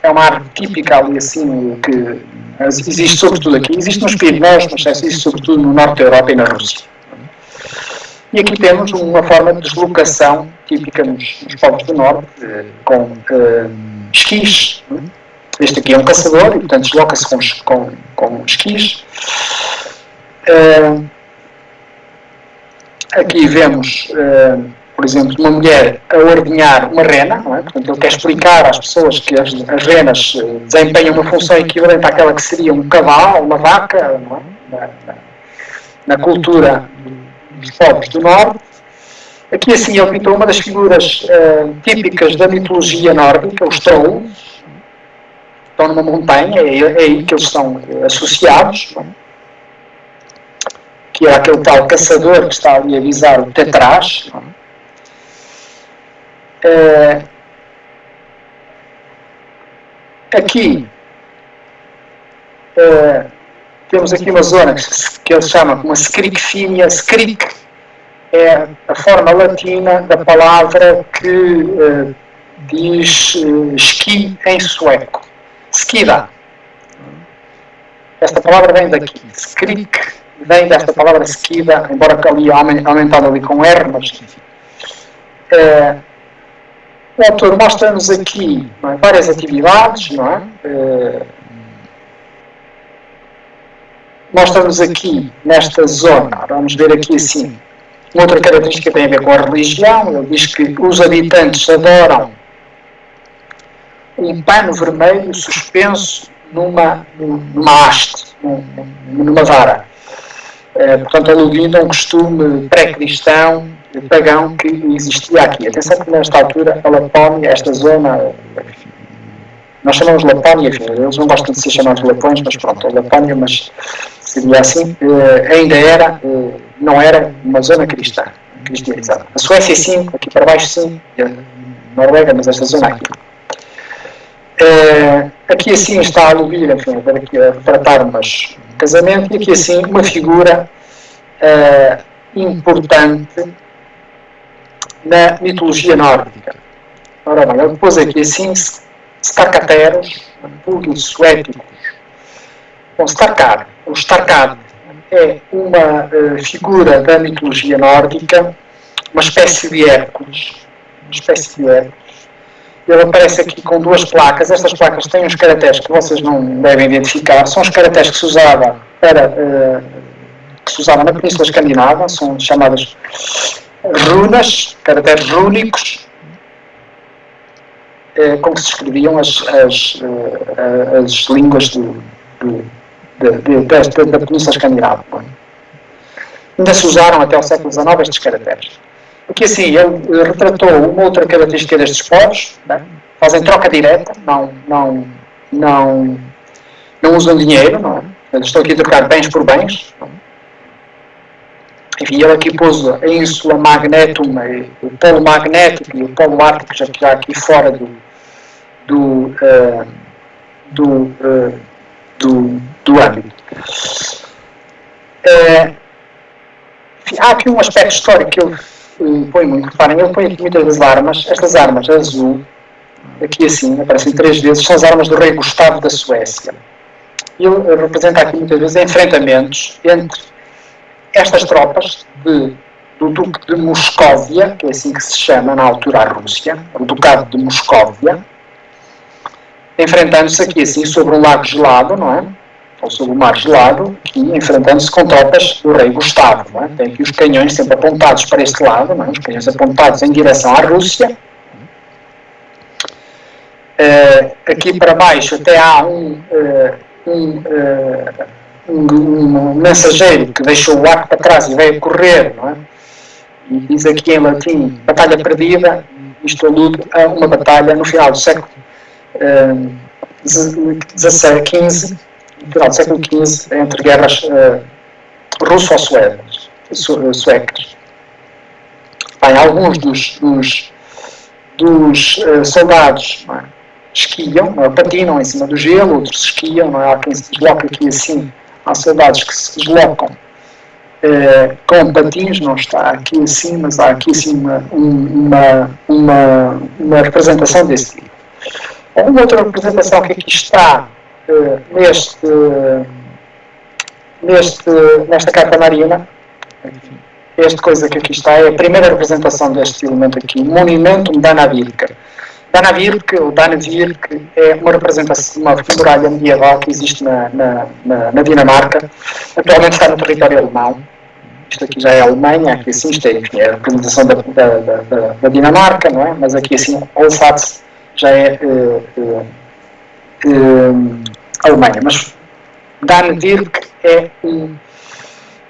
S2: É uma árvore típica ali assim, que existe sobretudo aqui, existe nos Pirineus, mas existe sobretudo no norte da Europa e na Rússia. E aqui temos uma forma de deslocação típica nos povos do norte, com esquis. Este aqui é um caçador e, portanto, desloca-se com esquis. Aqui vemos, por exemplo, uma mulher a ordenhar uma rena, não é? Portanto, ele quer explicar às pessoas que as renas desempenham uma função equivalente àquela que seria um cavalo, uma vaca, não é? Na cultura dos povos do Norte. Aqui, assim, ele pintou uma das figuras típicas da mitologia nórdica, os trolls. Estão numa montanha, é aí que eles são associados, não é? Que é aquele tal caçador que está ali a visar o tetraz. Aqui temos aqui uma zona que ele chama uma scricfínia. Scric é a forma latina da palavra que diz esqui em sueco. Skida. Esta palavra vem daqui. Scric vem desta palavra skida, embora ali aumentado ali com R, mas enfim. O autor mostra-nos aqui, não é, várias atividades, não é? Mostra-nos aqui, nesta zona, vamos ver aqui assim, uma outra característica tem a ver com a religião. Ele diz que os habitantes adoram um pano vermelho suspenso numa haste, numa vara. Portanto, aludindo a um costume pré-cristão, pagão, que existia aqui. Atenção que nesta altura a Lapónia, esta zona, nós chamamos Lapónia, enfim, eles não gostam de ser chamados Lapões, mas pronto, a Lapónia, mas seria assim, ainda era, não era uma zona cristã, cristianizada. A Suécia sim, aqui para baixo sim, a Noruega, mas esta zona aqui. Aqui assim está a aludir, enfim, a tratar um casamento, e aqui assim uma figura importante na mitologia nórdica. Ora bem, ele pôs aqui assim Starkateros, públios suéticos. Bom, Starkad, o Starkad é uma figura da mitologia nórdica, uma espécie de Hércules, Ele aparece aqui com duas placas. Estas placas têm uns caracteres que vocês não devem identificar. São os caracteres que se usava na Península Escandinava. São chamadas runas, caracteres rúnicos, com que se escreviam as línguas da Península Escandinava. Ainda se usaram até ao século XIX estes caracteres. Porque assim, ele retratou uma outra característica destes povos, né? Fazem troca direta, não usam dinheiro, não é? Eles estão aqui a trocar bens por bens. Não é? Enfim, ele aqui pôs a ínsula Magnetum, o polo magnético e o polo ártico, já aqui fora do âmbito. Há aqui um aspecto histórico que ele põe muito. Reparem, ele põe aqui muitas das armas. Estas armas azul, aqui assim, aparecem 3 vezes, são as armas do rei Gustavo da Suécia. Ele representa aqui muitas vezes enfrentamentos entre estas tropas do Duque de Moscóvia, que é assim que se chama na altura a Rússia, o Ducado de Moscóvia, enfrentando-se aqui assim sobre um lago gelado, não é? Ou sobre o mar gelado, aqui enfrentando-se com tropas do rei Gustavo. Não é? Tem aqui os canhões sempre apontados para este lado, não é? Os canhões apontados em direção à Rússia. Aqui para baixo até há um mensageiro que deixou o arco para trás e veio correr, não é? E diz aqui em latim, batalha perdida. Isto alude a uma batalha no final do século XV, no final do século XV, entre guerras russo-suecas. Bem, alguns dos soldados, não é? Esquiam, patinam em cima do gelo, outros esquiam, não é? Há quem se desloca aqui assim. Há soldados que se deslocam com patins, não está aqui assim, mas há aqui assim uma representação desse tipo. Uma outra representação que aqui está nesta carta marina, esta coisa que aqui está, é a primeira representação deste elemento aqui, Monumentum Danavirka. Dannevirke é uma representação, uma muralha medieval que existe na Dinamarca. Atualmente está no território alemão. Isto aqui já é a Alemanha, aqui assim, isto é a representação da Dinamarca, não é? Mas aqui assim, Olfats já é Alemanha. Mas Dannevirke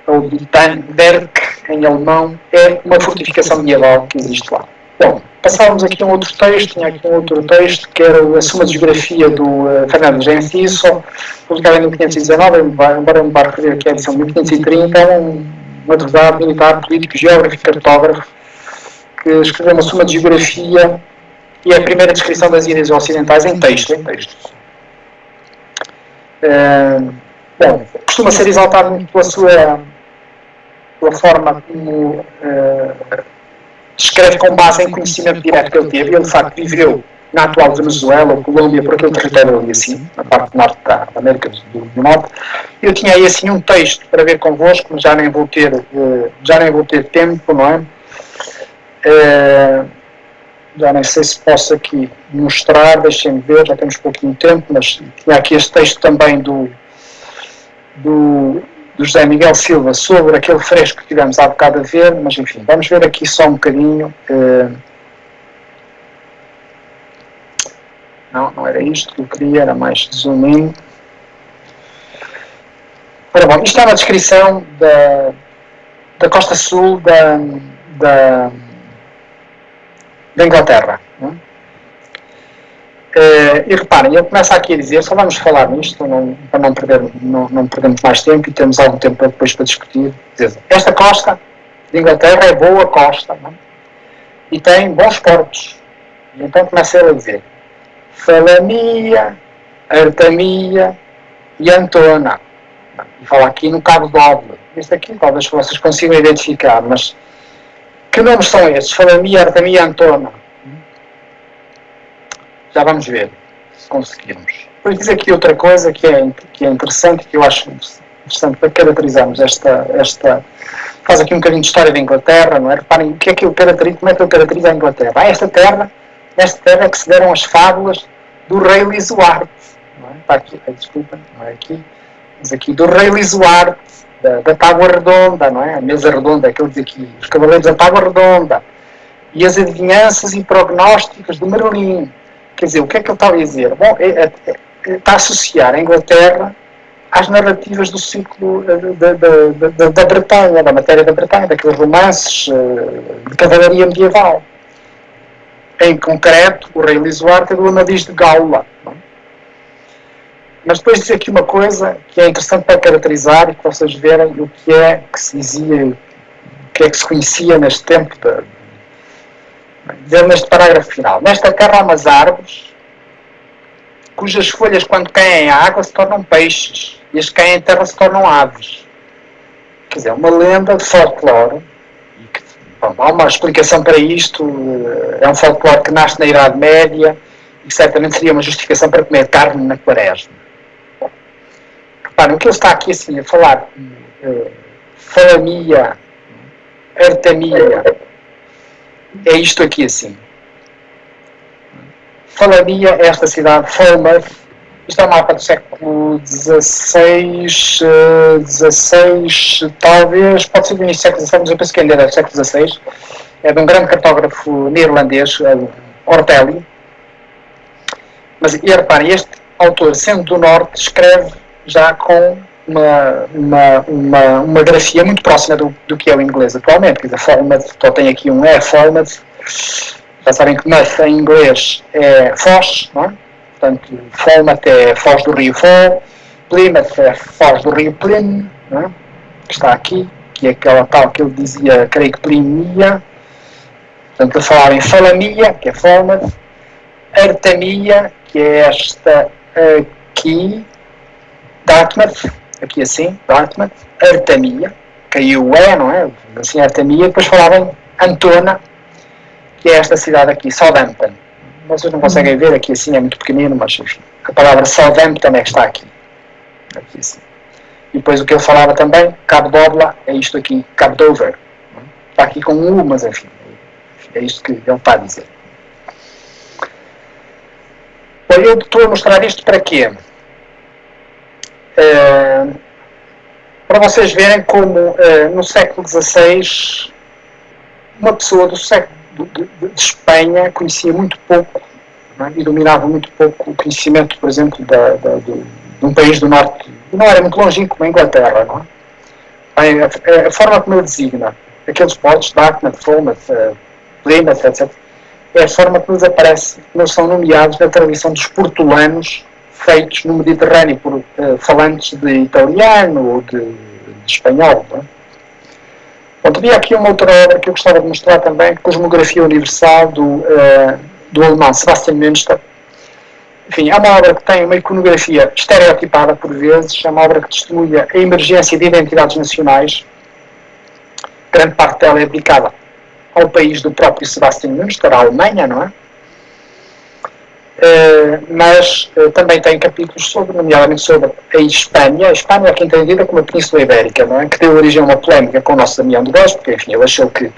S2: ou Danberg em alemão, é uma fortificação medieval que existe lá. Bom, passávamos aqui a um outro texto, tinha aqui um outro texto, que era a Suma de Geografia do Fernando Gentisso, publicado em 1519, embora eu me vá referir aqui à edição de 1530, é um advogado, militar, político, geógrafo e cartógrafo, que escreveu uma Suma de Geografia e é a primeira descrição das ilhas ocidentais em texto. Bom, costuma ser exaltado muito pela forma como descreve com base em conhecimento direto que ele teve. Ele, de facto, viveu na atual Venezuela ou Colômbia, por aquele território ali assim, na parte norte da América do Norte. Eu tinha aí assim um texto para ver convosco, mas já nem vou ter tempo, não é? Já nem sei se posso aqui mostrar, deixem-me ver, já temos pouquinho tempo, mas tinha aqui este texto também do José Miguel Silva sobre aquele fresco que tivemos há bocado a ver, mas enfim, vamos ver aqui só um bocadinho. Não era isto que eu queria, era mais zoom in. Ora bom, isto é uma descrição da costa sul da Inglaterra. Não é? E reparem, ele começa aqui a dizer, só vamos falar nisto, para não perdermos mais tempo e temos algum tempo depois para discutir. Dizer, esta costa de Inglaterra é boa costa, não é? E tem bons portos. E então começa ele a dizer Falamia, Artamia e Antona. E fala aqui no Cabo Doble. Isto aqui talvez vocês consigam identificar, mas que nomes são estes? Falamia, Artamia e Antona. Já vamos ver, se conseguirmos. Depois diz aqui outra coisa que é interessante, que eu acho interessante para caracterizarmos esta... Faz aqui um bocadinho de história da Inglaterra, não é? Reparem, o que é que eu caracterizo, como é que eu caracterizo a Inglaterra? Nesta terra é que se deram as fábulas do rei Lisuarte. Não é? Está aqui, desculpa, não é aqui. Mas aqui do rei Lisuarte, da Tábua Redonda, não é? A mesa redonda, aqueles aqui, os cavaleiros da Tábua Redonda. E as adivinhanças e prognósticos de Merlin. Quer dizer, o que é que ele está a dizer? Bom, está a associar a Inglaterra às narrativas do ciclo da Bretanha, da matéria da Bretanha, daqueles romances de cavalaria medieval. Em concreto, o rei Lisuarte é do Amadis de Gaula. Mas depois diz aqui uma coisa que é interessante para caracterizar e que vocês verem o que é que se dizia, o que é que se conhecia neste tempo dizer neste parágrafo final. Nesta terra há umas árvores cujas folhas, quando caem em água, se tornam peixes e as que caem em terra se tornam aves. Quer dizer, uma lenda de folclore. E que, bom, há uma explicação para isto. É um folclore que nasce na Idade Média e que certamente seria uma justificação para comer carne na Quaresma. Bom, reparem, o que ele está aqui assim a falar, Falamia, Artamia, é isto aqui assim. Falamia, esta cidade, Falmouth, isto é um mapa do século XVI, talvez, pode ser do início do século XVI, mas eu penso que ainda é do século XVI. É de um grande cartógrafo neerlandês, Ortelli. Mas, e reparem, este autor, sendo do Norte, escreve já com uma grafia muito próxima do que é o inglês atualmente. Quer dizer, Falmouth, só tem aqui um E, Falmouth. Já sabem que Mouth em inglês é Foz, não é? Portanto, Falmouth é Foz do Rio Fol, Plymouth é Foz do Rio Plym, não é? Que está aqui, que é aquela tal que ele dizia, creio que Plymia. Portanto, ele falava em Falamia, que é Falmouth, Artamia, que é esta aqui, Dartmouth, aqui assim, Dartmouth, Artamia, caiu o E, não é? Assim, Artamia, depois falava em Antona, que é esta cidade aqui, Southampton. Vocês não conseguem ver, aqui assim é muito pequenino, mas enfim, a palavra Southampton é que está aqui. Aqui assim. E depois o que ele falava também, Cabo Dobla, é isto aqui, Cabo Dover. Está aqui com U, mas enfim, é isto que ele está a dizer. Bom, eu estou a mostrar isto para quê? Para vocês verem como no século XVI uma pessoa do século de Espanha conhecia muito pouco, não é? E dominava muito pouco o conhecimento, por exemplo, de um país do norte, não era muito longínquo como a Inglaterra, não é? A forma como ele designa aqueles portos, Dartmouth, Falmouth, Plymouth, etc., é a forma como eles aparecem, como eles são nomeados na tradição dos portulanos feitos no Mediterrâneo por falantes de italiano ou de espanhol. Não é? Bom, havia aqui uma outra obra que eu gostava de mostrar também, Cosmografia Universal, do alemão Sebastian Münster. Enfim, é uma obra que tem uma iconografia estereotipada por vezes, é uma obra que testemunha a emergência de identidades nacionais. Grande parte dela é dedicada ao país do próprio Sebastian Münster, à Alemanha, não é? Mas também tem capítulos nomeadamente sobre a Espanha. A Espanha é aqui entendida como a Península Ibérica, não é? Que deu origem a uma polémica com o nosso Damião de Góis, porque enfim, ele achou que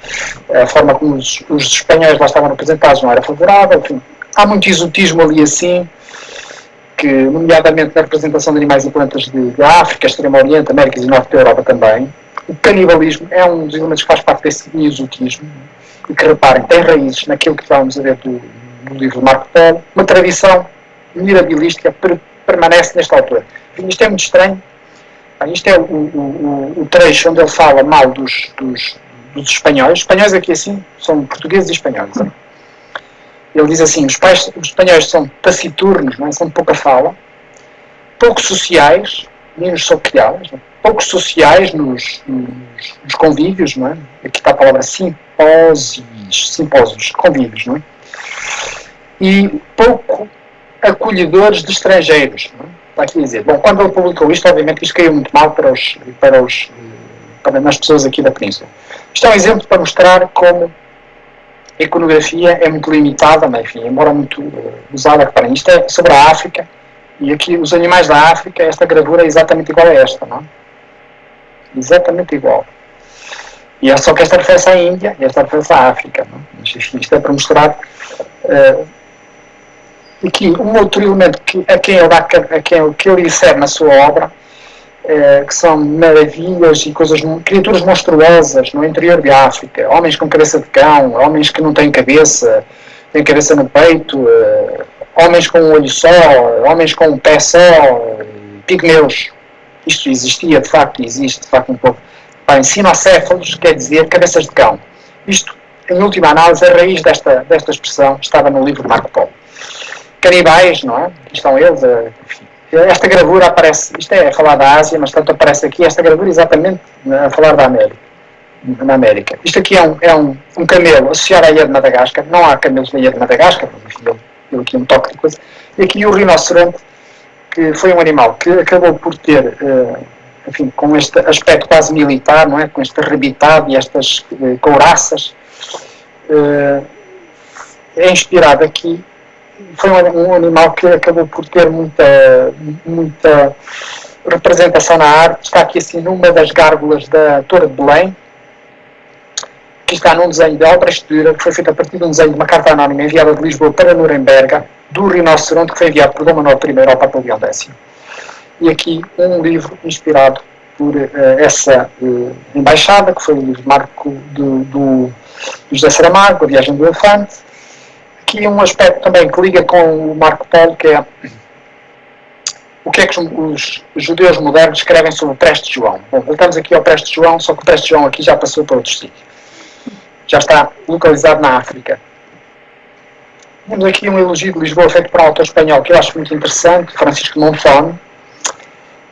S2: a forma como os espanhóis lá estavam representados não era favorável. Enfim, há muito exotismo ali assim, que nomeadamente na representação de animais e plantas de África, Extremo Oriente, Américas e Norte da Europa também. O canibalismo é um dos elementos que faz parte desse exotismo e que, reparem, tem raízes naquilo que vamos a ver do livro de Marco Polo. Uma tradição mirabilística permanece nesta altura. Isto é muito estranho. Isto é o trecho onde ele fala mal dos espanhóis. Os espanhóis aqui assim são portugueses e espanhóis. Não é? Ele diz assim, os espanhóis são taciturnos, não é? São de pouca fala, pouco sociais, menos soqueados, pouco sociais nos convívios, não é? Aqui está a palavra simpósios, convívios, não é? E pouco acolhedores de estrangeiros, não é? Está aqui a dizer. Bom, quando ele publicou isto, obviamente isto caiu muito mal para as pessoas aqui da Península. Isto é um exemplo para mostrar como a iconografia é muito limitada, mas enfim, embora muito usada. Reparem, isto é sobre a África, e aqui os animais da África, esta gravura é exatamente igual a esta, não é? Exatamente igual. E é só que esta refere-se à Índia e esta refere-se à África. Não é? Isto é para mostrar aqui um outro elemento que ele insere na sua obra, que são maravilhas e criaturas monstruosas no interior de África, homens com cabeça de cão, homens que não têm cabeça no peito, homens com um olho só, homens com um pé só, pigmeus. Isto existia, de facto, existe de facto um pouco. Cinocéfalos quer dizer cabeças de cão. Isto, em última análise, a raiz desta expressão estava no livro de Marco Polo. Canibais, não é? Aqui estão eles, enfim. Esta gravura aparece, isto é a falar da Ásia, mas tanto aparece aqui, esta gravura exatamente a falar da América. Na América. Isto aqui é um camelo associado à ilha de Madagascar. Não há camelos na ilha de Madagascar, mas enfim, deu aqui um toque de coisa. E aqui o rinoceronte, que foi um animal que acabou por ter, enfim, com este aspecto quase militar, não é? Com este rebitado e estas couraças, é inspirado aqui. Foi um animal que acabou por ter muita representação na arte. Está aqui assim numa das gárgulas da Torre de Belém, que está num desenho de Albrecht Dürer, que foi feito a partir de um desenho de uma carta anónima enviada de Lisboa para Nuremberg, do rinoceronte, que foi enviado por Dom Manuel I ao Papa Leão X. E aqui um livro inspirado por essa embaixada, que foi o livro de Marco do José Saramago, A Viagem do Elefante. Aqui um aspecto também que liga com o Marco Polo, que é o que é que os judeus modernos escrevem sobre o Preste de João. Bom, voltamos aqui ao Preste de João, só que o Preste de João aqui já passou para outro sítio. Já está localizado na África. Temos aqui um elogio de Lisboa feito por um autor espanhol que eu acho muito interessante, Francisco Monfón.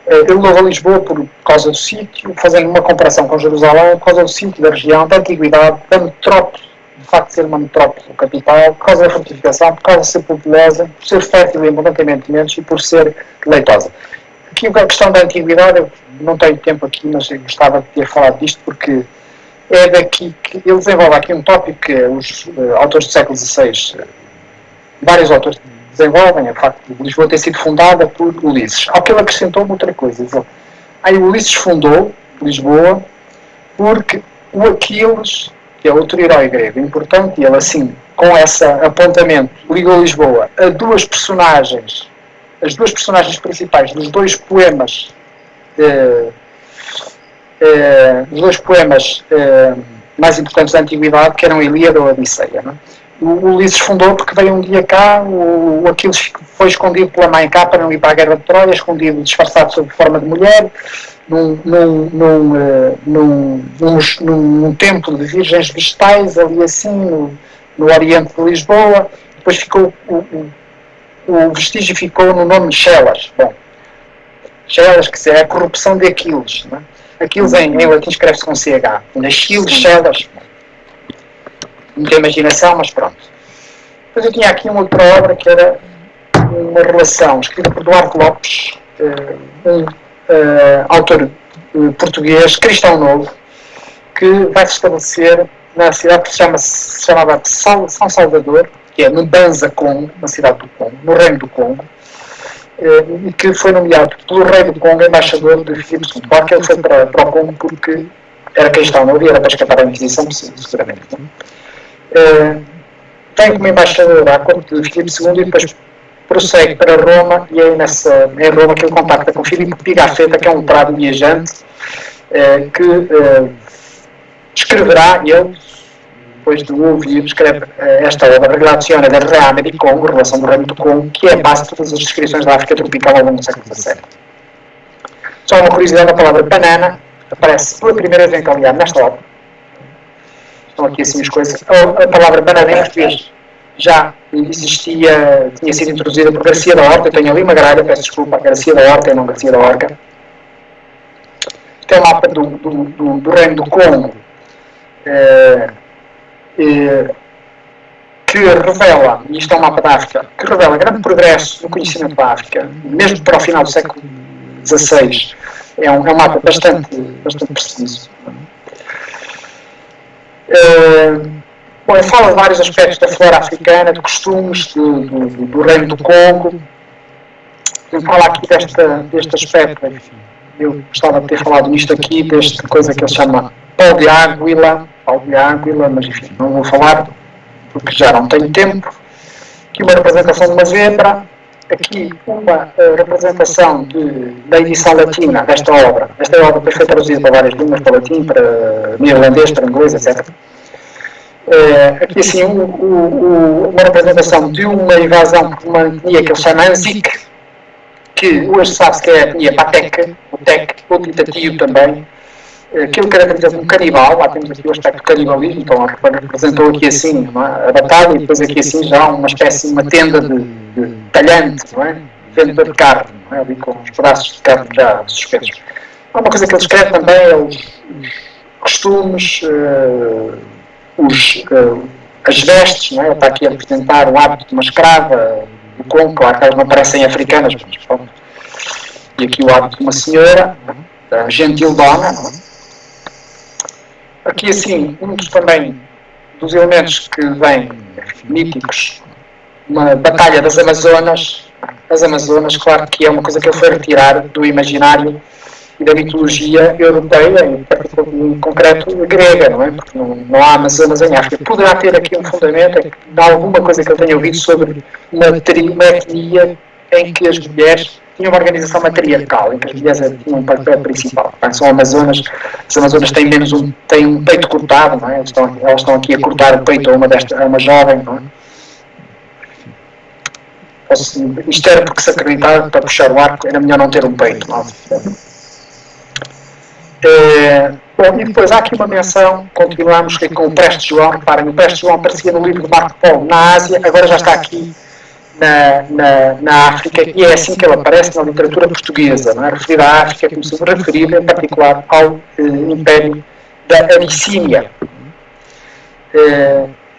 S2: Ele louva Lisboa por causa do sítio, fazendo uma comparação com Jerusalém, por causa do sítio, da região, da antiguidade, da metrópole, de facto de ser uma metrópole capital, por causa da fortificação, por causa de ser populosa, por ser fértil e abundantemente imensos e por ser leitosa. Aqui a questão da antiguidade, eu não tenho tempo aqui, mas eu gostava de ter falado disto porque é daqui que ele desenvolve aqui um tópico que os autores do século XVI, vários autores desenvolvem, o facto de Lisboa ter sido fundada por Ulisses. Ao que ele acrescentou uma outra coisa. Aí Ulisses fundou Lisboa porque o Aquiles, que é outro herói grego importante, e ele assim, com esse apontamento, ligou Lisboa a duas personagens, as duas personagens principais dos dois poemas mais importantes da Antiguidade, que eram a Ilíada ou a Odisseia. Não é? O Ulisses fundou porque veio um dia cá, o Aquiles foi escondido pela mãe cá para não ir para a guerra de Troia, escondido, disfarçado sob forma de mulher, num templo de virgens vegetais, ali assim, no oriente de Lisboa. Depois ficou, o vestígio ficou no nome de Chelas. Bom, Chelas, que é a corrupção de Aquiles. Não é? Aquiles em latim escreve-se com CH. Achilles, Chelas. Muita imaginação, mas pronto. Depois eu tinha aqui uma outra obra que era uma relação escrita por Duarte Lopes, autor português, cristão novo, que vai se estabelecer na cidade que se chamava São Salvador, que é no Banza Congo, na cidade do Congo, no Reino do Congo, e que foi nomeado pelo rei do Congo embaixador de Filipe II. Claro que ele foi para o Congo porque era cristão novo e era para escapar da Inquisição, seguramente. Vem como embaixador à corte de Filipe II e depois prossegue para Roma, e é em Roma que ele contacta com Filipe Pigafetta, que é um letrado viajante, que escreverá, ele, depois de ouvir, escreve esta obra, Relazione del Reame di Congo, Relação do Reino do Congo, que é a base de todas as descrições da África tropical ao longo do século XVII. Só uma curiosidade, a palavra banana aparece pela primeira vez encalhada nesta obra. Estão aqui assim as coisas. A palavra banana em português já existia, tinha sido introduzida por Garcia da Horta. Eu tenho ali uma gralha, peço desculpa, Garcia da Horta e não Garcia da Orca. Tem um mapa do Reino do Congo, que revela, e isto é um mapa da África, que revela grande progresso no conhecimento da África, mesmo para o final do século XVI. É um mapa bastante preciso. Bom, fala de vários aspectos da flora africana, de costumes do Reino do Congo. Eu falo aqui deste aspecto. Eu gostava de ter falado nisto aqui, desta coisa que ele chama pau de águila, mas enfim, não vou falar porque já não tenho tempo. Aqui uma representação de uma zebra, aqui uma representação da edição latina desta obra. Esta obra depois foi traduzida para várias línguas, para latim, para neerlandês, para inglês, etc. Aqui assim uma representação de uma invasão por uma etnia que ele chama Anzik, que hoje sabe-se que é a etnia Batek, o Tek, o Titativo também, que ele caracteriza como canibal. Lá temos aqui o aspecto do canibalismo, então representou aqui assim a batalha, e depois aqui assim já uma espécie, uma tenda de talhante, não é? Venda de carne, não é? Ali com os pedaços de carne já suspensos. Uma coisa que ele descreve também é os costumes, as vestes, não é? Ele está aqui a apresentar o hábito de uma escrava do Congo, claro que elas não parecem africanas, mas pronto. E aqui o hábito de uma senhora, gentil dona. Não é? Aqui assim, também dos elementos que vêm míticos, uma batalha das Amazonas. As Amazonas, claro que é uma coisa que ele foi retirar do imaginário e da mitologia europeia, em concreto grega, não é? Porque não há Amazonas em África. Poderá ter aqui um fundamento de alguma coisa que eu tenha ouvido sobre uma etnia em que as mulheres tinham uma organização matriarcal, em que as mulheres tinham um papel principal. São Amazonas, as Amazonas têm um peito cortado, não é? Elas estão aqui a cortar o peito a uma jovem, não é? Isto era porque se acreditava para puxar o arco era melhor não ter um peito, não é? Bom, e depois há aqui uma menção, continuamos com o Preste João. Reparem, o Preste João aparecia no livro de Marco Polo na Ásia, agora já está aqui na África, e é assim que ele aparece na literatura portuguesa, não é? Referida à África, como se referida em particular ao Império da Abissínia,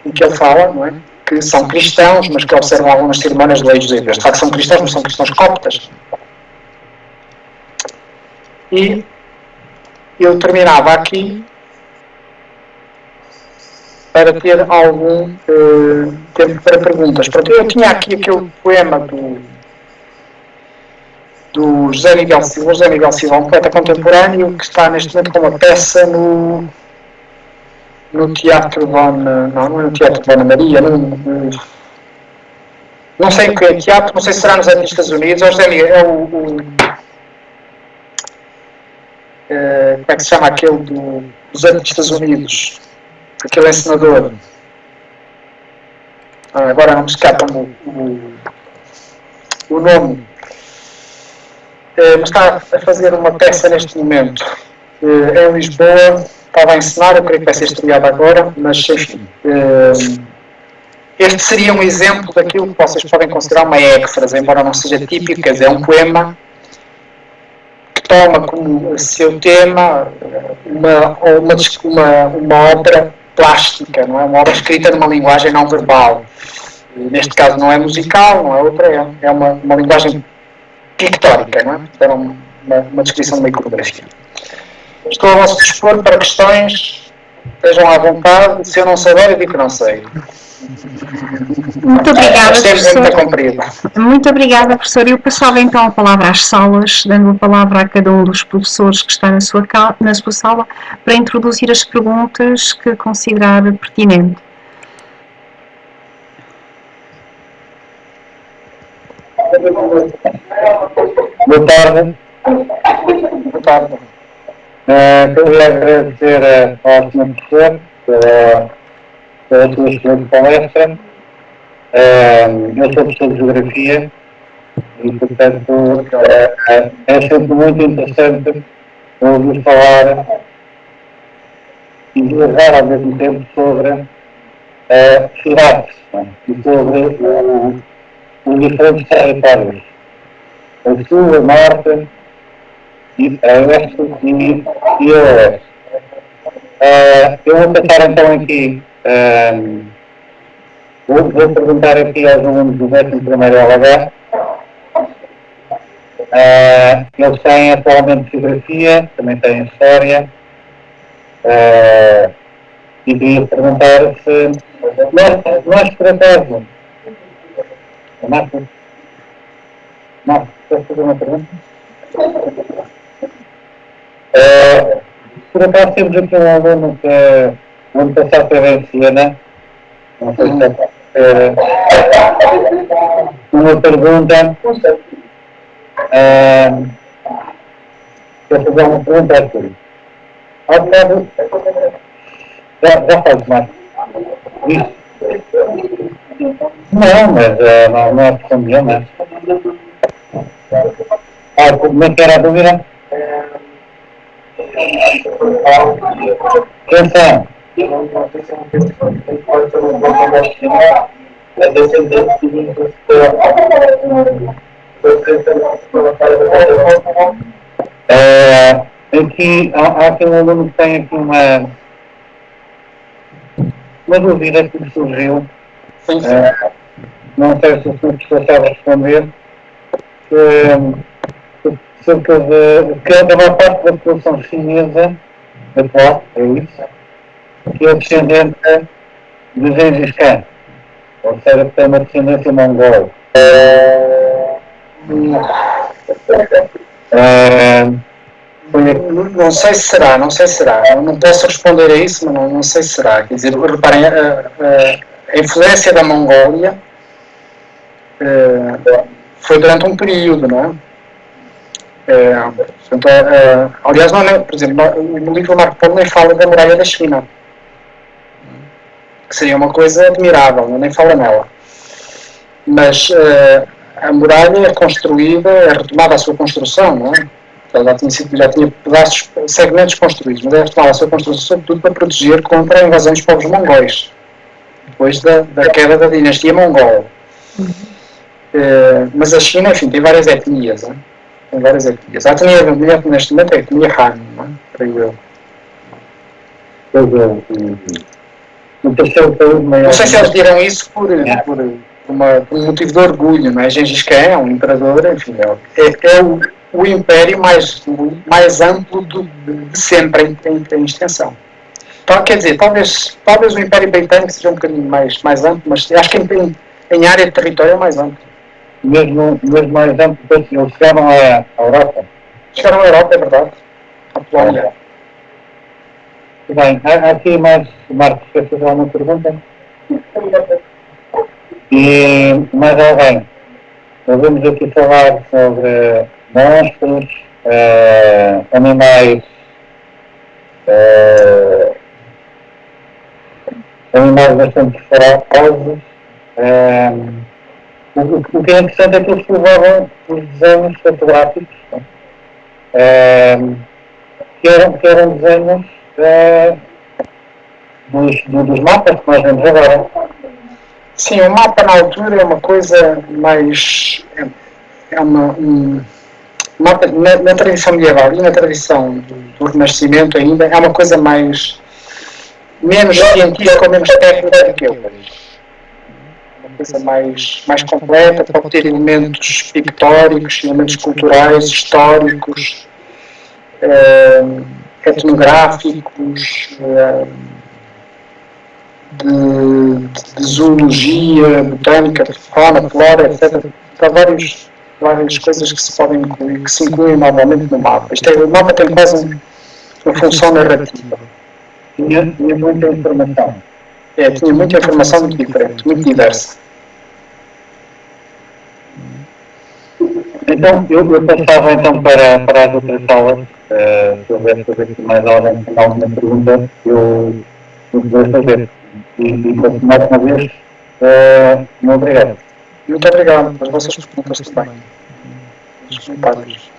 S2: em que ele fala, não é? Que são cristãos, mas que observam algumas cerimônias de leis judaicas. De facto, são cristãos, mas são cristãos coptas. E eu terminava aqui para ter algum tempo para perguntas. Pronto, eu tinha aqui aquele poema do José Miguel Silva. José Miguel Silva é um poeta contemporâneo que está neste momento com uma peça no Teatro Dona... Não é no Teatro Dona Maria, não sei o que é teatro, não sei se será nos Estados Unidos, ou é como é que se chama aquele dos Estados Unidos? Aquele encenador. Agora não me escapa-me o nome. Mas está a fazer uma peça neste momento. Em Lisboa, estava a encenar, eu creio que vai ser estreada agora, mas enfim. Este seria um exemplo daquilo que vocês podem considerar uma éxfrase, embora não seja típico, quer dizer, é um poema que toma como seu tema uma obra plástica, não é? Uma obra escrita numa linguagem não verbal. Neste caso não é musical, não é outra, é uma linguagem pictórica, não é? Era uma descrição de uma iconografia. Estou a vosso dispor para questões, estejam à vontade, se eu não souber, eu digo que não sei.
S1: Muito obrigada,
S2: professor.
S1: Muito obrigada, professor. Eu passava então a palavra às salas, dando a palavra a cada um dos professores que está na sua sala, para introduzir as perguntas que considerar pertinente.
S3: Boa tarde.
S2: Boa tarde.
S3: Queria agradecer ao Sr. Professor pela sua excelente palestra. Eu sou professor de Geografia e, portanto, é sempre muito interessante ouvir falar e dialogar ao mesmo tempo sobre cidades e sobre os diferentes territórios. O sul, o norte, a oeste e a oeste. Eu vou passar então aqui, vou perguntar aqui aos alunos do 11º LH. Eles têm atualmente Geografia, também têm História, e queria perguntar se nós por acaso, Marcos, queres fazer uma pergunta? Por acaso temos aqui um aluno que o ano passado teve em Siena. Não sei se é uma pergunta. Quer fazer uma pergunta, Arthur? Já faz mais. Não, mas não é responder, mas... como é que era a dúvida? Atenção! Aqui há aqui um aluno que tem aqui uma dúvida que surgiu. Não sei se o professor sabe responder. Cerca que a maior parte da população chinesa atual, é isso, que é descendente de Gengis Khan, ou seja, que tem uma descendência mongol.
S2: Não sei se será. Não posso responder a isso, mas não sei se será. Quer dizer, reparem, a influência da Mongólia foi durante um período, não é? Aliás, por exemplo, no livro Marco Polo nem fala da muralha da China, que seria uma coisa admirável, nem fala nela. Mas a muralha é construída, é retomada a sua construção, não é? Ela já tinha pedaços, segmentos construídos, mas é retomada a sua construção, sobretudo para proteger contra a invasão dos povos mongóis, depois da queda da dinastia mongol. Mas a China, enfim, tem várias etnias, não é? Tem várias etnias. A etnia dominante neste momento é a etnia Han, não é? Creio eu. Não sei se eles dirão isso por um motivo de orgulho, não é? Gengis Khan é um imperador, enfim, é o império mais amplo de sempre em extensão. Então, quer dizer, talvez o Império Britânico seja um bocadinho mais amplo, mas acho que em área de território é mais amplo.
S3: Mesmo mais amplo, eles chegaram à Europa?
S2: Chegaram à Europa, é verdade. À Polónia.
S3: Bem, há aqui mais, Marcos, quer fazer alguma pergunta? E mais alguém? Nós vamos aqui falar sobre monstros, animais, animais bastante ferozes. O que é interessante é que eles levavam os desenhos fotográficos, que eram desenhos dos mapas que nós vemos agora.
S2: Sim, o mapa na altura é uma coisa mais. Mapa, na tradição medieval e na tradição do Renascimento ainda, é uma coisa menos científica ou menos técnica do que hoje. Uma coisa mais completa, pode ter elementos pictóricos, elementos culturais, históricos, etnográficos, de zoologia, botânica, de fauna, flora, etc. Há várias coisas que se podem incluir, que se incluem normalmente no mapa. O mapa tem quase uma função narrativa.
S3: Tinha muita informação.
S2: Tinha muita informação muito diferente, muito diversa.
S3: Então, eu passava então para as outras salas. Se houver aqui mais alguém que tem alguma pergunta, eu vou fazer. E mais uma vez, muito obrigado.
S2: Muito obrigado pelas vossas perguntas também. Os comentários.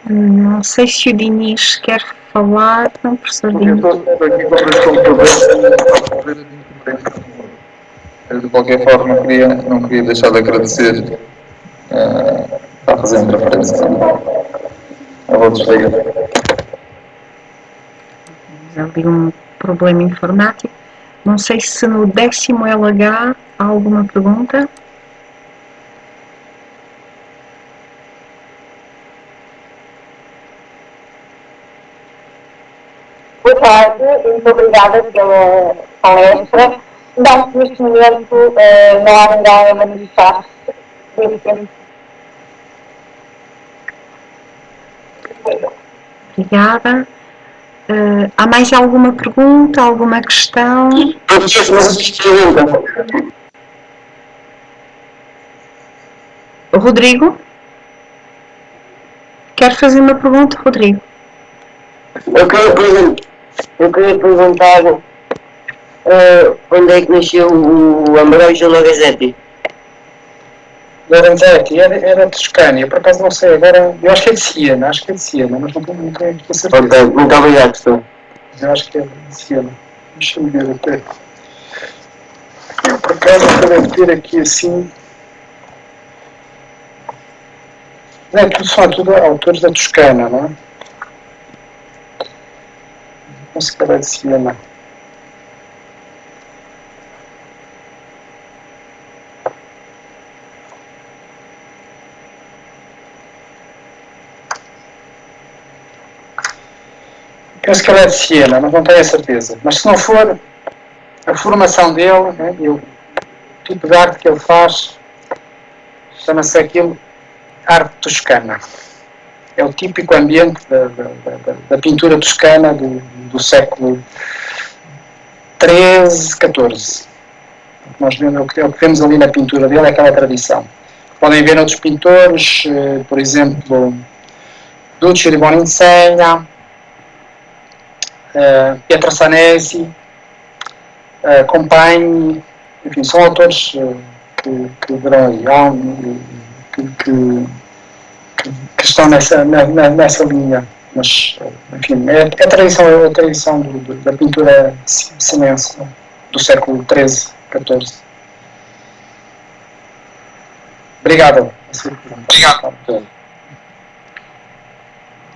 S1: Não sei se o Diniz quer falar, não, professor Diniz.
S4: De qualquer forma, não queria deixar de agradecer a fazer uma referência a outros ligas.
S1: Ali um problema informático. Não sei se no 10º LH há alguma pergunta.
S5: Boa tarde, muito obrigada pela palestra. Dá-se neste momento não há ninguém a manifestar-se nesse tempo.
S1: Obrigada. Há mais alguma pergunta, alguma questão? Rodrigo? Quer fazer uma pergunta, Rodrigo?
S6: Eu queria perguntar onde é que nasceu o Ambrósio Lorenzetti?
S2: Lorenzetti era Toscânia, por acaso não sei, agora eu acho que é de Siena, mas não tenho certeza.
S6: Ok, muito obrigado, professor.
S2: Eu acho que é de Siena. Deixa-me ver até. Eu por acaso acabei de ter aqui assim. São tudo autores da Toscana, não é? Não se acaba de Siena. Penso que ele é de Siena, mas não tenho a certeza. Mas se não for, a formação dele, né, o tipo de arte que ele faz, chama-se aquilo arte toscana. É o típico ambiente da pintura toscana do século XIII, XIV. Nós vemos, o que vemos ali na pintura dele é aquela tradição. Podem ver outros pintores, por exemplo, Duccio di Boninsegna, Pietro Sanesi, Compagni, enfim, são autores que verão aí, que estão nessa linha. Mas, enfim, é a tradição da pintura sinense do século XIII, XIV. Obrigado. Obrigado.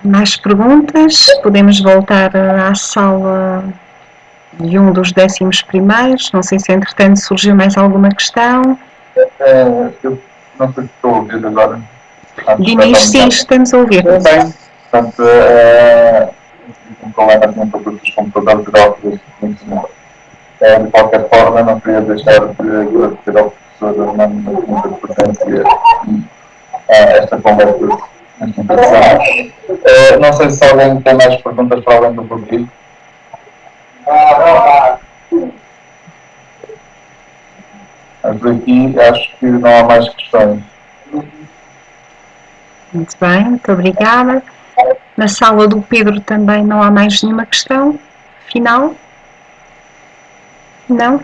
S1: Mais perguntas? Podemos voltar à sala de um dos 11º. Não sei se entretanto surgiu mais alguma questão.
S4: Eu não sei se estou a ouvir agora.
S1: Diniz, sim, estamos a ouvir.
S2: Bem.
S4: Portanto, um problema com todos os computadores gráficos de qualquer forma, não queria deixar de agradecer ao professor Armando muita presença esta conversa muito interessante. Não sei se alguém tem mais perguntas para além do público. Por aqui acho que não há mais questões.
S1: Muito bem, muito obrigada. Na sala do Pedro também não há mais nenhuma questão final? Não?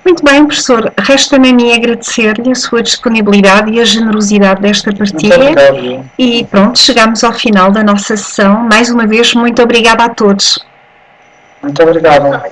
S1: Muito bem, professor. Resta-me a mim agradecer-lhe a sua disponibilidade e a generosidade desta partilha.
S2: Muito obrigado.
S1: E pronto, chegamos ao final da nossa sessão. Mais uma vez, muito obrigada a todos.
S2: Muito obrigado.